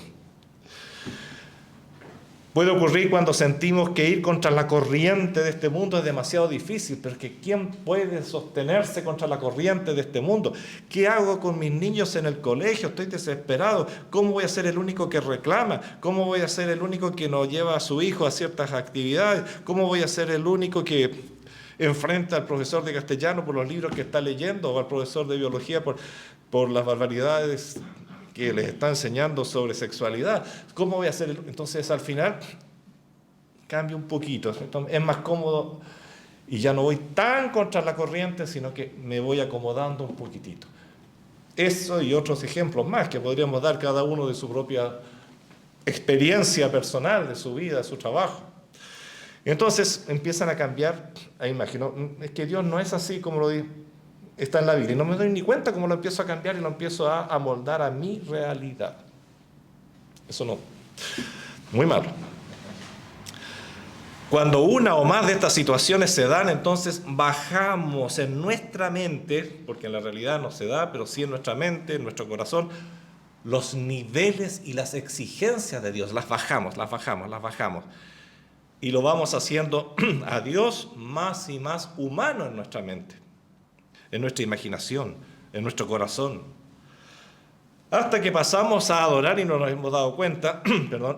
Puede ocurrir cuando sentimos que ir contra la corriente de este mundo es demasiado difícil, pero es que ¿quién puede sostenerse contra la corriente de este mundo? ¿Qué hago con mis niños en el colegio? Estoy desesperado. ¿Cómo voy a ser el único que reclama? ¿Cómo voy a ser el único que no lleva a su hijo a ciertas actividades? ¿Cómo voy a ser el único que enfrenta al profesor de castellano por los libros que está leyendo o al profesor de biología por las barbaridades que les está enseñando sobre sexualidad? ¿Cómo voy a hacer? Entonces, al final, cambia un poquito. Entonces, es más cómodo y ya no voy tan contra la corriente, sino que me voy acomodando un poquitito. Eso y otros ejemplos más que podríamos dar cada uno de su propia experiencia personal, de su vida, de su trabajo. Entonces, empiezan a cambiar, imagino, es que Dios no es así como lo dice. Está en la Biblia y no me doy ni cuenta cómo lo empiezo a cambiar y lo empiezo a amoldar a mi realidad. Eso no. Muy malo. Cuando una o más de estas situaciones se dan, entonces bajamos en nuestra mente, porque en la realidad no se da, pero sí en nuestra mente, en nuestro corazón, los niveles y las exigencias de Dios. Las bajamos. Y lo vamos haciendo a Dios más y más humano en nuestra mente. en nuestra imaginación, en nuestro corazón. Hasta que pasamos a adorar y no nos hemos dado cuenta,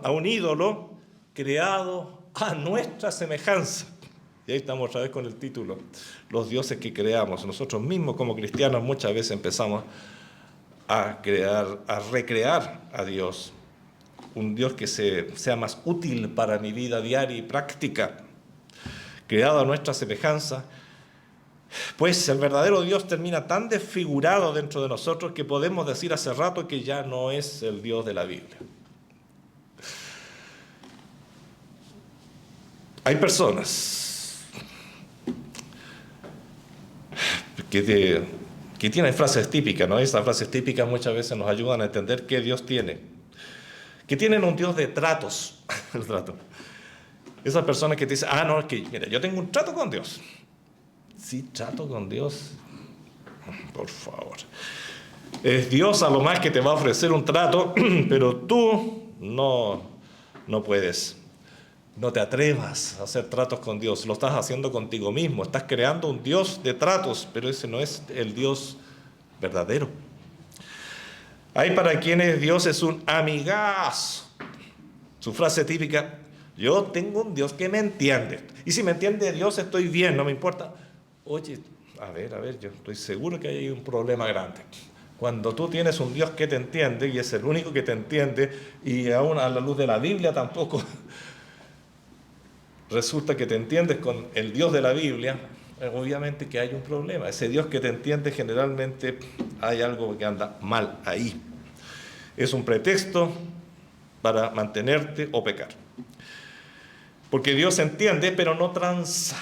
a un ídolo creado a nuestra semejanza. Y ahí estamos otra vez con el título, los dioses que creamos. Nosotros mismos como cristianos muchas veces empezamos a recrear a Dios. Un Dios que sea más útil para mi vida diaria y práctica, creado a nuestra semejanza. Pues el verdadero Dios termina tan desfigurado dentro de nosotros que podemos decir hace rato que ya no es el Dios de la Biblia. Hay personas que tienen frases típicas, ¿no? Esas frases típicas muchas veces nos ayudan a entender qué Dios tiene. Que tienen un Dios de tratos. El trato. Esas personas que te dicen, no, es que mira, yo tengo un trato con Dios. Sí, trato con Dios. Por favor. Es Dios a lo más que te va a ofrecer un trato, pero tú no puedes. No te atrevas a hacer tratos con Dios. Lo estás haciendo contigo mismo. Estás creando un Dios de tratos, pero ese no es el Dios verdadero. Hay para quienes Dios es un amigazo. Su frase típica, yo tengo un Dios que me entiende. Y si me entiende Dios, estoy bien, no me importa. Oye, a ver, yo estoy seguro que hay un problema grande. Cuando tú tienes un Dios que te entiende, y es el único que te entiende, y aún a la luz de la Biblia tampoco resulta que te entiendes con el Dios de la Biblia, obviamente que hay un problema. Ese Dios que te entiende, generalmente hay algo que anda mal ahí. Es un pretexto para mantenerte o pecar. Porque Dios entiende, pero no transa.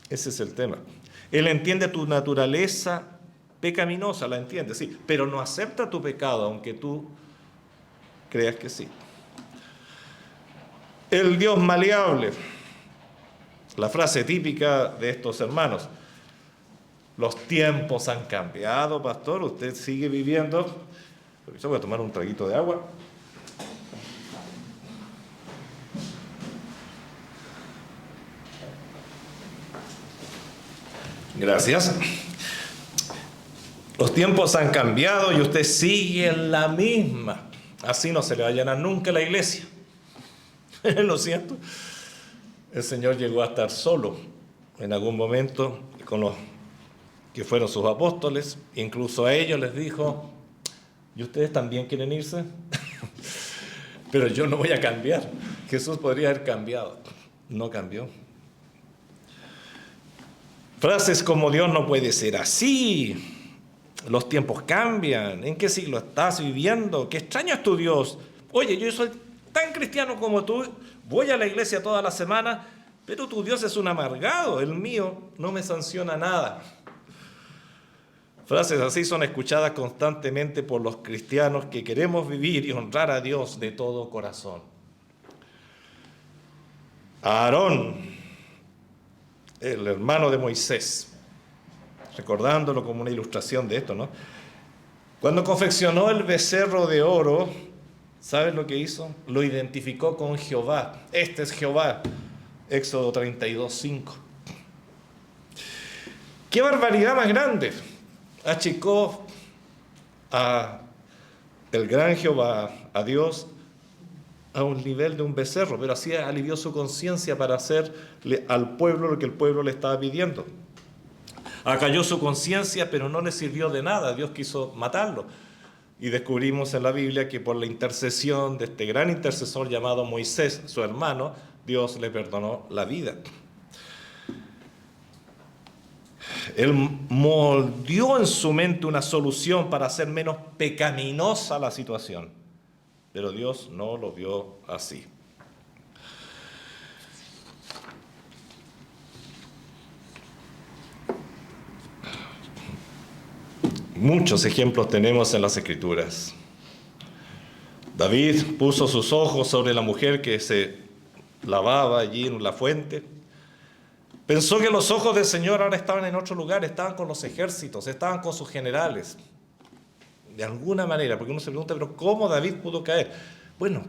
Ese es el tema. Él entiende tu naturaleza pecaminosa, la entiende, sí, pero no acepta tu pecado, aunque tú creas que sí. El Dios maleable. La frase típica de estos hermanos. Los tiempos han cambiado, pastor, usted sigue viviendo. Yo voy a tomar un traguito de agua. Gracias. Los tiempos han cambiado y usted sigue en la misma. Así no se le va a llenar nunca la iglesia. Lo siento. El Señor llegó a estar solo en algún momento con los que fueron sus apóstoles. Incluso a ellos les dijo, ¿y ustedes también quieren irse? Pero yo no voy a cambiar. Jesús podría haber cambiado. No cambió. Frases como Dios no puede ser así. Los tiempos cambian. ¿En qué siglo estás viviendo? Qué extraño es tu Dios. Oye, yo soy tan cristiano como tú. Voy a la iglesia toda la semana, pero tu Dios es un amargado. El mío no me sanciona nada. Frases así son escuchadas constantemente por los cristianos que queremos vivir y honrar a Dios de todo corazón. Aarón, el hermano de Moisés, recordándolo como una ilustración de esto, ¿no? Cuando confeccionó el becerro de oro, ¿sabes lo que hizo? Lo identificó con Jehová. Este es Jehová. Éxodo 32:5. ¡Qué barbaridad más grande! Achicó a el gran Jehová, a Dios, a un nivel de un becerro, pero así alivió su conciencia para hacerle al pueblo lo que el pueblo le estaba pidiendo. Acalló su conciencia, pero no le sirvió de nada. Dios quiso matarlo. Y descubrimos en la Biblia que por la intercesión de este gran intercesor llamado Moisés, su hermano, Dios le perdonó la vida. Él moldeó en su mente una solución para hacer menos pecaminosa la situación. Pero Dios no lo vio así. Muchos ejemplos tenemos en las Escrituras. David puso sus ojos sobre la mujer que se lavaba allí en la fuente. Pensó que los ojos del Señor ahora estaban en otro lugar, estaban con los ejércitos, estaban con sus generales. De alguna manera, porque uno se pregunta, pero ¿cómo David pudo caer? Bueno,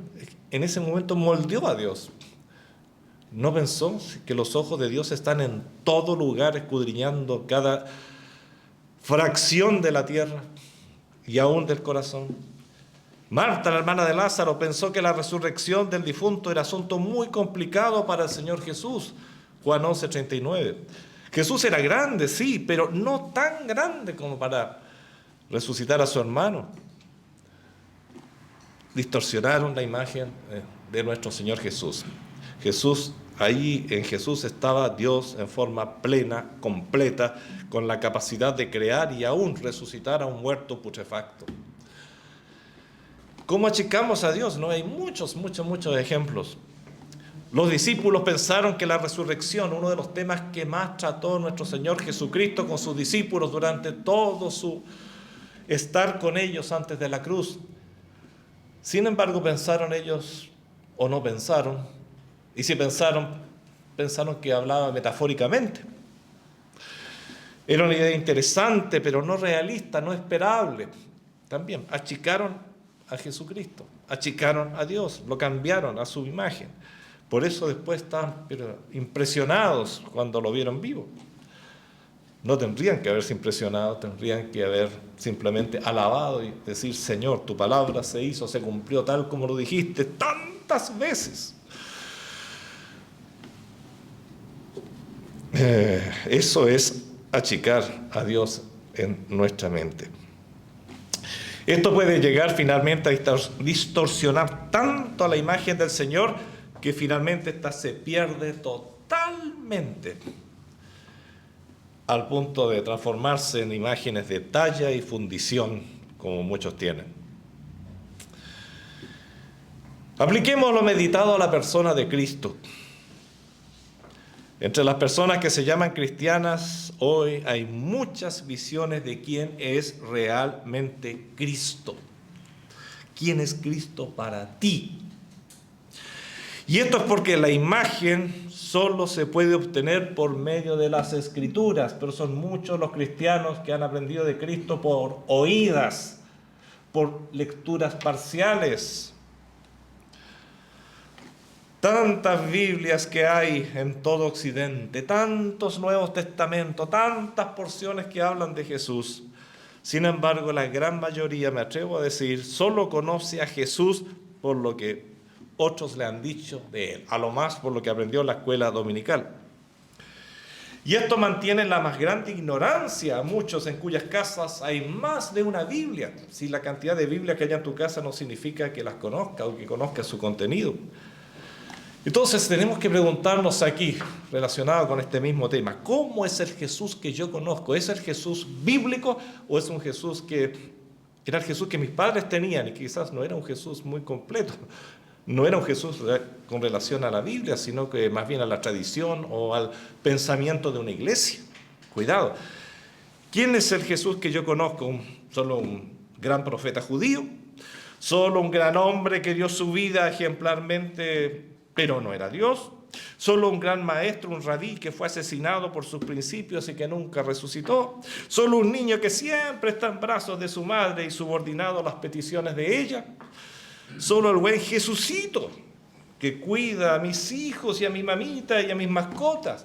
en ese momento moldeó a Dios. No pensó que los ojos de Dios están en todo lugar, escudriñando cada fracción de la tierra y aún del corazón. Marta, la hermana de Lázaro, pensó que la resurrección del difunto era asunto muy complicado para el Señor Jesús. Juan 11:39. Jesús era grande, sí, pero no tan grande como para resucitar a su hermano. Distorsionaron la imagen de nuestro Señor Jesús. Ahí en Jesús estaba Dios en forma plena, completa, con la capacidad de crear y aún resucitar a un muerto putrefacto. ¿Cómo achicamos a Dios? No hay muchos ejemplos. Los discípulos pensaron que la resurrección, uno de los temas que más trató nuestro Señor Jesucristo con sus discípulos durante todo su estar con ellos antes de la cruz. Sin embargo, pensaron ellos, o no pensaron, y si pensaron que hablaba metafóricamente. Era una idea interesante, pero no realista, no esperable. También achicaron a Jesucristo, achicaron a Dios, lo cambiaron a su imagen. Por eso después estaban impresionados cuando lo vieron vivo. No tendrían que haberse impresionado, tendrían que haber simplemente alabado y decir: Señor, tu palabra se hizo, se cumplió tal como lo dijiste tantas veces. Eso es achicar a Dios en nuestra mente. Esto puede llegar finalmente a distorsionar tanto a la imagen del Señor que finalmente esta se pierde totalmente, al punto de transformarse en imágenes de talla y fundición, como muchos tienen. Apliquemos lo meditado a la persona de Cristo. Entre las personas que se llaman cristianas hoy hay muchas visiones de quién es realmente Cristo. ¿Quién es Cristo para ti? Y esto es porque la imagen solo se puede obtener por medio de las Escrituras, pero son muchos los cristianos que han aprendido de Cristo por oídas, por lecturas parciales. Tantas Biblias que hay en todo Occidente, tantos Nuevos Testamentos, tantas porciones que hablan de Jesús. Sin embargo, la gran mayoría, me atrevo a decir, solo conoce a Jesús por lo que otros le han dicho de él, a lo más por lo que aprendió en la escuela dominical. Y esto mantiene la más grande ignorancia a muchos en cuyas casas hay más de una Biblia. Si la cantidad de Biblias que hay en tu casa no significa que las conozca o que conozca su contenido. Entonces tenemos que preguntarnos aquí, relacionado con este mismo tema, ¿cómo es el Jesús que yo conozco? ¿Es el Jesús bíblico o es un Jesús que era el Jesús que mis padres tenían y quizás no era un Jesús muy completo? No era un Jesús con relación a la Biblia, sino que más bien a la tradición o al pensamiento de una iglesia. Cuidado. ¿Quién es el Jesús que yo conozco? ¿Solo un gran profeta judío? ¿Solo un gran hombre que dio su vida ejemplarmente, pero no era Dios? ¿Solo un gran maestro, un rabí que fue asesinado por sus principios y que nunca resucitó? ¿Solo un niño que siempre está en brazos de su madre y subordinado a las peticiones de ella? ¿Solo el buen Jesucito que cuida a mis hijos y a mi mamita y a mis mascotas?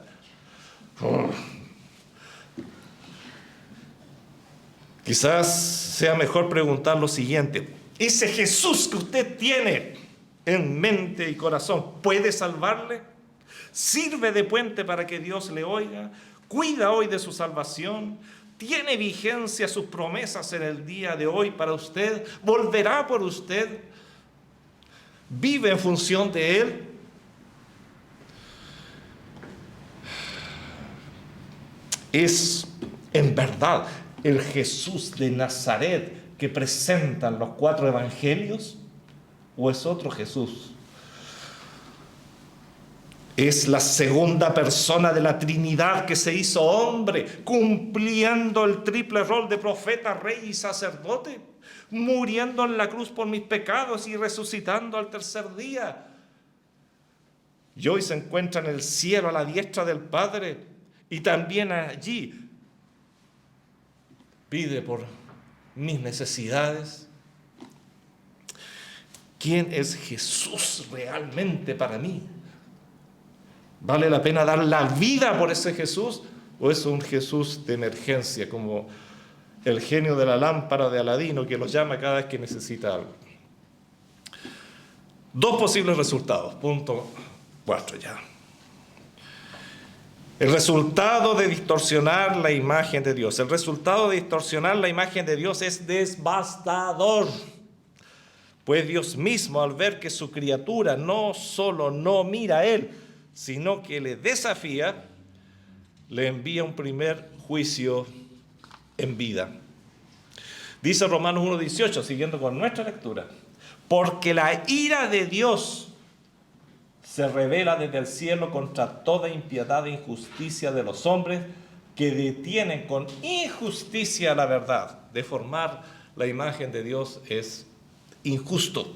Quizás sea mejor preguntar lo siguiente: ¿ese Jesús que usted tiene en mente y corazón puede salvarle? ¿Sirve de puente para que Dios le oiga? ¿Cuida hoy de su salvación? ¿Tiene vigencia sus promesas en el día de hoy para usted? ¿Volverá por usted? ¿Vive en función de Él? ¿Es en verdad el Jesús de Nazaret que presentan los 4 evangelios? ¿O es otro Jesús? Es la segunda persona de la Trinidad que se hizo hombre, cumpliendo el triple rol de profeta, rey y sacerdote, muriendo en la cruz por mis pecados y resucitando al tercer día. Y hoy se encuentra en el cielo a la diestra del Padre, y también allí pide por mis necesidades. ¿Quién es Jesús realmente para mí? ¿Vale la pena dar la vida por ese Jesús? ¿O es un Jesús de emergencia, como el genio de la lámpara de Aladino que los llama cada vez que necesita algo. Dos posibles resultados. Punto 4 ya. El resultado de distorsionar la imagen de Dios. El resultado de distorsionar la imagen de Dios es devastador. Pues Dios mismo, al ver que su criatura no solo no mira a Él, sino que le desafía, le envía un primer juicio en vida. Dice Romanos 1:18, siguiendo con nuestra lectura: porque la ira de Dios se revela desde el cielo contra toda impiedad e injusticia de los hombres que detienen con injusticia la verdad. Deformar la imagen de Dios es injusto.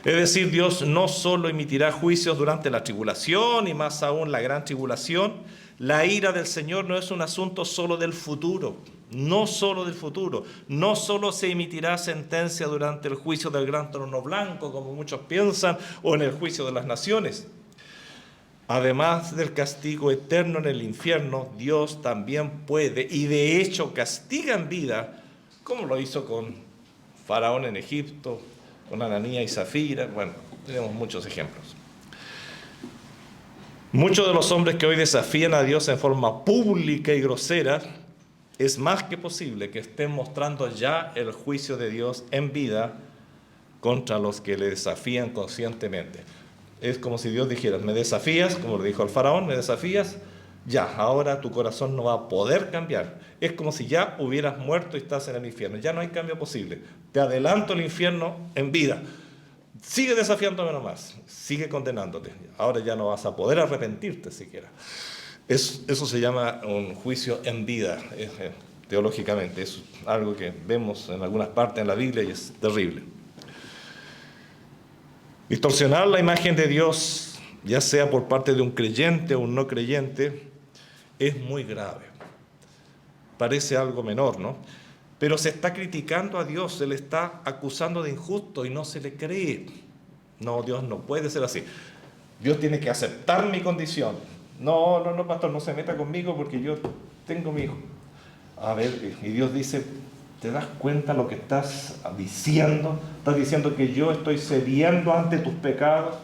Es decir, Dios no solo emitirá juicios durante la tribulación y más aún la gran tribulación. La ira del Señor no es un asunto solo del futuro, no solo del futuro. No solo se emitirá sentencia durante el juicio del gran trono blanco, como muchos piensan, o en el juicio de las naciones. Además del castigo eterno en el infierno, Dios también puede, y de hecho castiga en vida, como lo hizo con Faraón en Egipto, con Ananías y Zafira. Bueno, tenemos muchos ejemplos. Muchos de los hombres que hoy desafían a Dios en forma pública y grosera, es más que posible que estén mostrando ya el juicio de Dios en vida contra los que le desafían conscientemente. Es como si Dios dijera: me desafías, como le dijo al faraón, me desafías, ya, ahora tu corazón no va a poder cambiar. Es como si ya hubieras muerto y estás en el infierno. Ya no hay cambio posible. Te adelanto el infierno en vida. Sigue desafiándome nomás, sigue condenándote. Ahora ya no vas a poder arrepentirte siquiera. Eso se llama un juicio en vida, teológicamente. Es algo que vemos en algunas partes en la Biblia y es terrible. Distorsionar la imagen de Dios, ya sea por parte de un creyente o un no creyente, es muy grave. Parece algo menor, ¿no? Pero se está criticando a Dios, se le está acusando de injusto y no se le cree. No, Dios no puede ser así. Dios tiene que aceptar mi condición. No, pastor, no se meta conmigo porque yo tengo mi hijo. A ver, y Dios dice: ¿te das cuenta lo que estás diciendo? Estás diciendo que yo estoy cediendo ante tus pecados.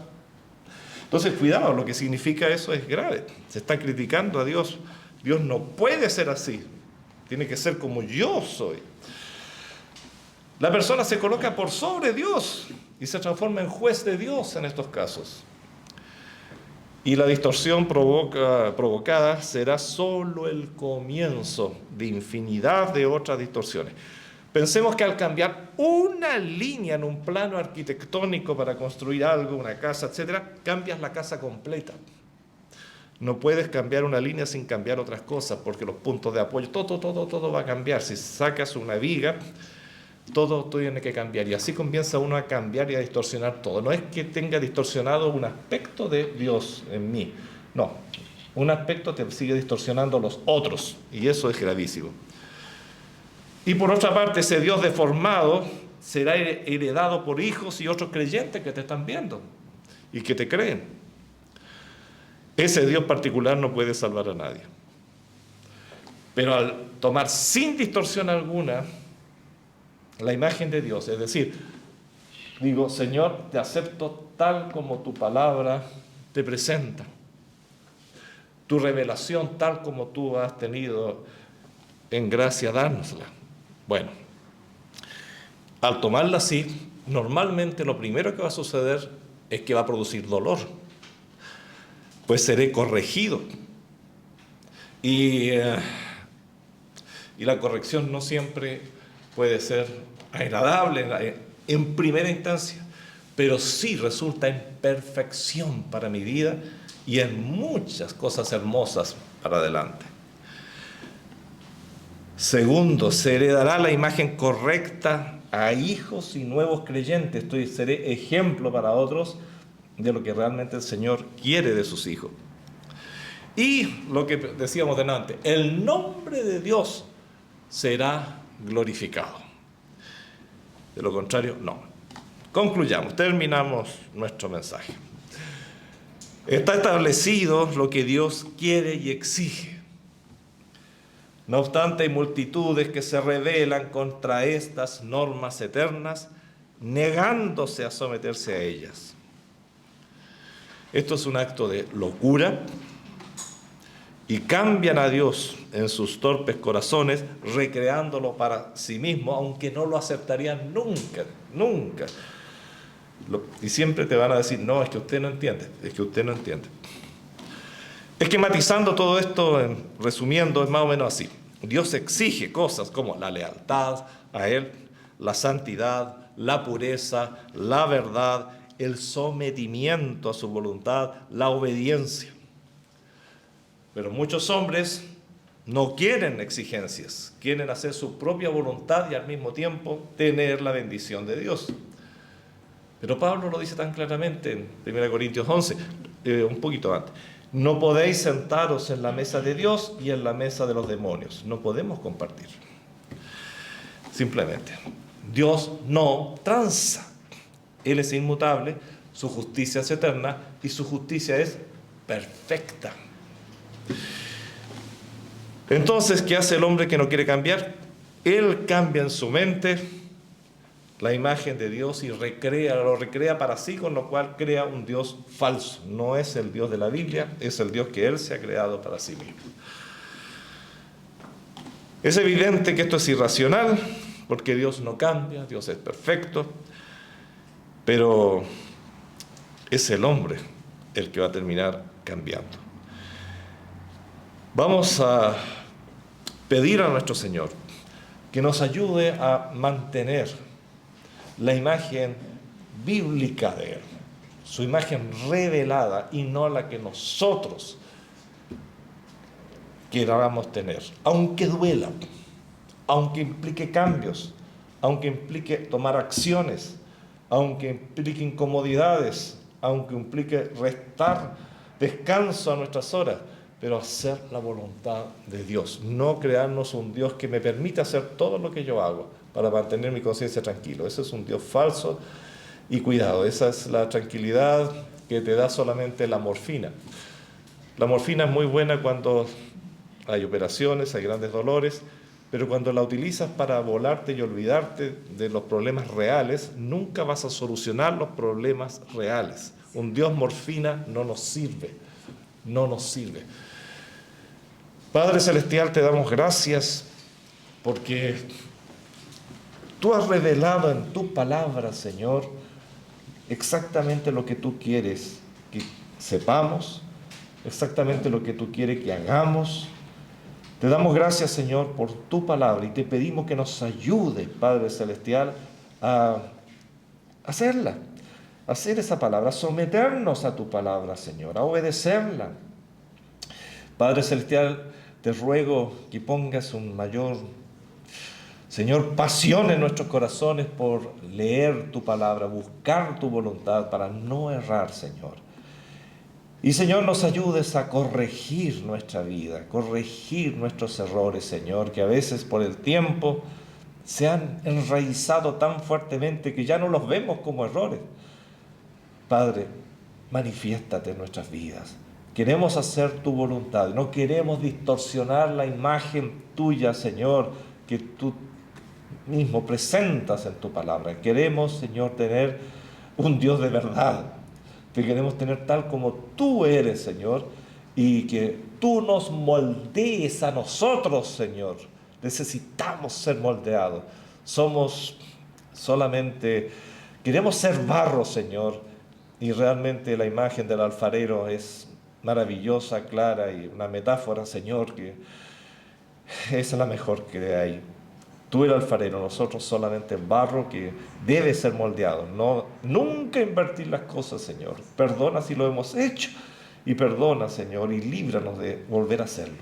Entonces, cuidado, lo que significa eso es grave. Se está criticando a Dios. Dios no puede ser así. Tiene que ser como yo soy. La persona se coloca por sobre Dios y se transforma en juez de Dios en estos casos. Y la distorsión provocada será solo el comienzo de infinidad de otras distorsiones. Pensemos que al cambiar una línea en un plano arquitectónico para construir algo, una casa, etc., cambias la casa completa. No puedes cambiar una línea sin cambiar otras cosas, porque los puntos de apoyo, todo va a cambiar. Si sacas una viga, todo tiene que cambiar. Y así comienza uno a cambiar y a distorsionar todo. No es que tenga distorsionado un aspecto de Dios en mí. No, un aspecto te sigue distorsionando los otros. Y eso es gravísimo. Y por otra parte, ese Dios deformado será heredado por hijos y otros creyentes que te están viendo y que te creen. Ese Dios particular no puede salvar a nadie. Pero al tomar sin distorsión alguna la imagen de Dios, es decir, digo: Señor, te acepto tal como tu palabra te presenta, tu revelación tal como tú has tenido en gracia, dárnosla. Bueno, al tomarla así, normalmente lo primero que va a suceder es que va a producir dolor, pues seré corregido. Y la corrección no siempre puede ser agradable en primera instancia, pero sí resulta en perfección para mi vida y en muchas cosas hermosas para adelante. Segundo, se heredará la imagen correcta a hijos y nuevos creyentes. Seré ejemplo para otros de lo que realmente el Señor quiere de sus hijos. Y lo que decíamos delante, el nombre de Dios será glorificado. De lo contrario, no. Concluyamos, terminamos nuestro mensaje. Está establecido lo que Dios quiere y exige. No obstante, hay multitudes que se rebelan contra estas normas eternas, negándose a someterse a ellas. Esto es un acto de locura y cambian a Dios en sus torpes corazones, recreándolo para sí mismo, aunque no lo aceptarían nunca, nunca. Y siempre te van a decir, no, es que usted no entiende, es que usted no entiende. Esquematizando todo esto, resumiendo, es más o menos así. Dios exige cosas como la lealtad a Él, la santidad, la pureza, la verdad, el sometimiento a su voluntad, la obediencia. Pero muchos hombres no quieren exigencias, quieren hacer su propia voluntad y al mismo tiempo tener la bendición de Dios. Pero Pablo lo dice tan claramente en 1 Corintios 11, un poquito antes. No podéis sentaros en la mesa de Dios y en la mesa de los demonios. No podemos compartir. Simplemente, Dios no tranza. Él es inmutable, su justicia es eterna y su justicia es perfecta. Entonces, ¿qué hace el hombre que no quiere cambiar? Él cambia en su mente la imagen de Dios y lo recrea para sí, con lo cual crea un Dios falso. No es el Dios de la Biblia, es el Dios que Él se ha creado para sí mismo. Es evidente que esto es irracional, porque Dios no cambia, Dios es perfecto, pero es el hombre el que va a terminar cambiando. Vamos a pedir a nuestro Señor que nos ayude a mantener la imagen bíblica de Él, su imagen revelada y no la que nosotros queramos tener, aunque duela, aunque implique cambios, aunque implique tomar acciones, aunque implique incomodidades, aunque implique restar descanso a nuestras horas, pero hacer la voluntad de Dios, no crearnos un Dios que me permita hacer todo lo que yo hago para mantener mi conciencia tranquilo. Ese es un Dios falso y cuidado, esa es la tranquilidad que te da solamente la morfina. La morfina es muy buena cuando hay operaciones, hay grandes dolores, pero cuando la utilizas para volarte y olvidarte de los problemas reales, nunca vas a solucionar los problemas reales. Un Dios morfina no nos sirve, no nos sirve. Padre Celestial, te damos gracias porque tú has revelado en tu palabra, Señor, exactamente lo que tú quieres que sepamos, exactamente lo que tú quieres que hagamos. Te damos gracias, Señor, por tu palabra y te pedimos que nos ayude, Padre Celestial, a hacerla, a hacer esa palabra, a someternos a tu palabra, Señor, a obedecerla. Padre Celestial, te ruego que pongas un mayor, Señor, pasión en nuestros corazones por leer tu palabra, buscar tu voluntad para no errar, Señor. Y, Señor, nos ayudes a corregir nuestra vida, corregir nuestros errores, Señor, que a veces por el tiempo se han enraizado tan fuertemente que ya no los vemos como errores. Padre, manifiéstate en nuestras vidas. Queremos hacer tu voluntad, no queremos distorsionar la imagen tuya, Señor, que tú mismo presentas en tu palabra. Queremos, Señor, tener un Dios de verdad. Te queremos tener tal como tú eres, Señor, y que tú nos moldees a nosotros, Señor. Necesitamos ser moldeados. Queremos ser barro, Señor, y realmente la imagen del alfarero es maravillosa, clara y una metáfora, Señor, que es la mejor que hay. Tú eres alfarero, nosotros solamente barro que debe ser moldeado. Nunca invertir las cosas, Señor. Perdona si lo hemos hecho y perdona, Señor, y líbranos de volver a hacerlo.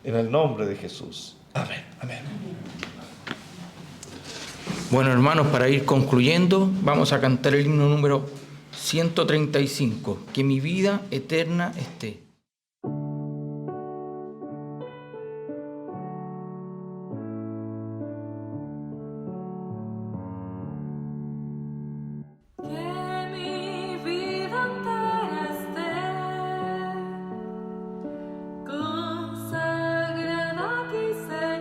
En el nombre de Jesús. Amén. Amén. Bueno, hermanos, para ir concluyendo, vamos a cantar el himno número 135, que mi vida eterna esté. Consagrada a ti, Señor.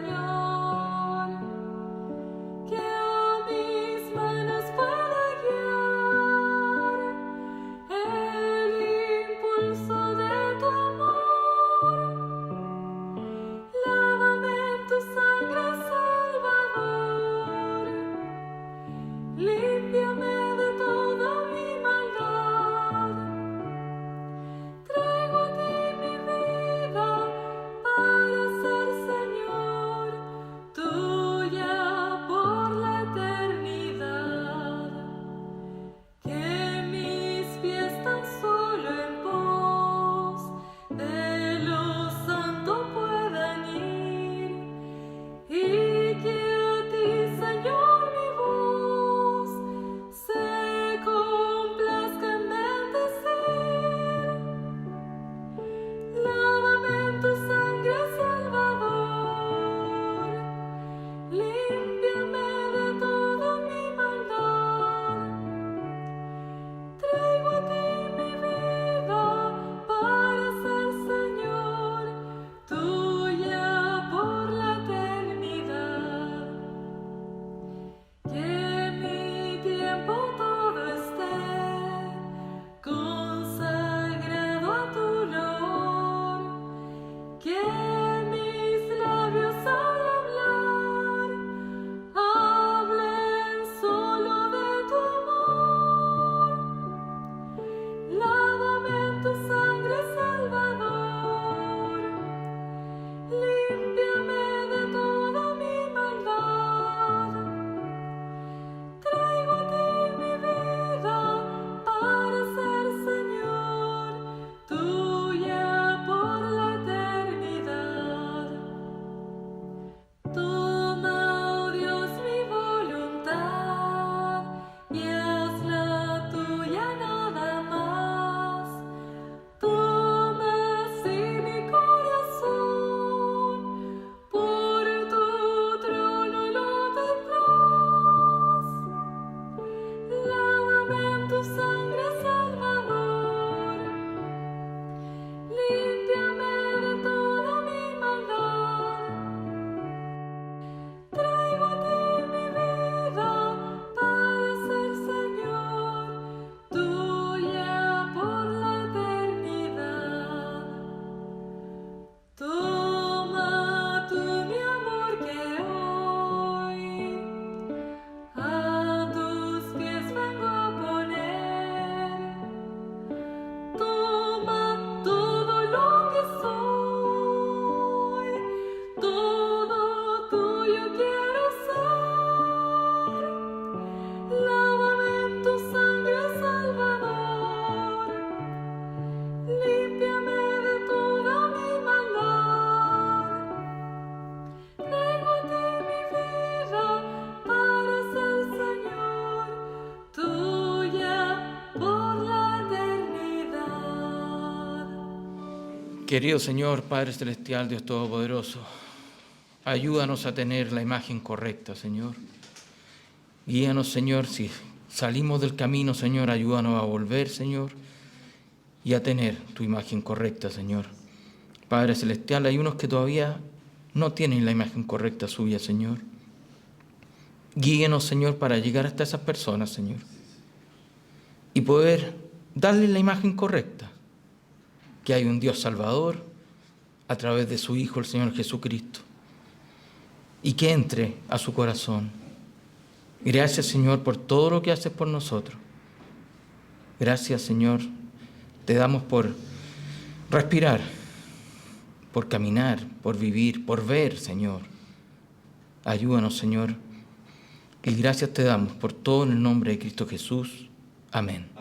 Toma tú mi amor que hoy a tus pies vengo a poner. Toma todo lo que soy, todo tuyo quiero ser. Lávame en tu sangre, Salvador, límpiame de toda mi maldad. Traigo a ti mi vida para ser, Señor, tuya por la eternidad. Querido Señor, Padre Celestial, Dios Todopoderoso, ayúdanos a tener la imagen correcta, Señor. Guíanos, Señor, si salimos del camino, Señor, ayúdanos a volver, Señor, y a tener tu imagen correcta, Señor. Padre Celestial, hay unos que todavía no tienen la imagen correcta suya, Señor. Guíenos, Señor, para llegar hasta esas personas, Señor, y poder darles la imagen correcta, que hay un Dios Salvador a través de su Hijo, el Señor Jesucristo, y que entre a su corazón. Gracias, Señor, por todo lo que haces por nosotros. Gracias, Señor, te damos por respirar, por caminar, por vivir, por ver, Señor. Ayúdanos, Señor, y gracias te damos por todo en el nombre de Cristo Jesús. Amén.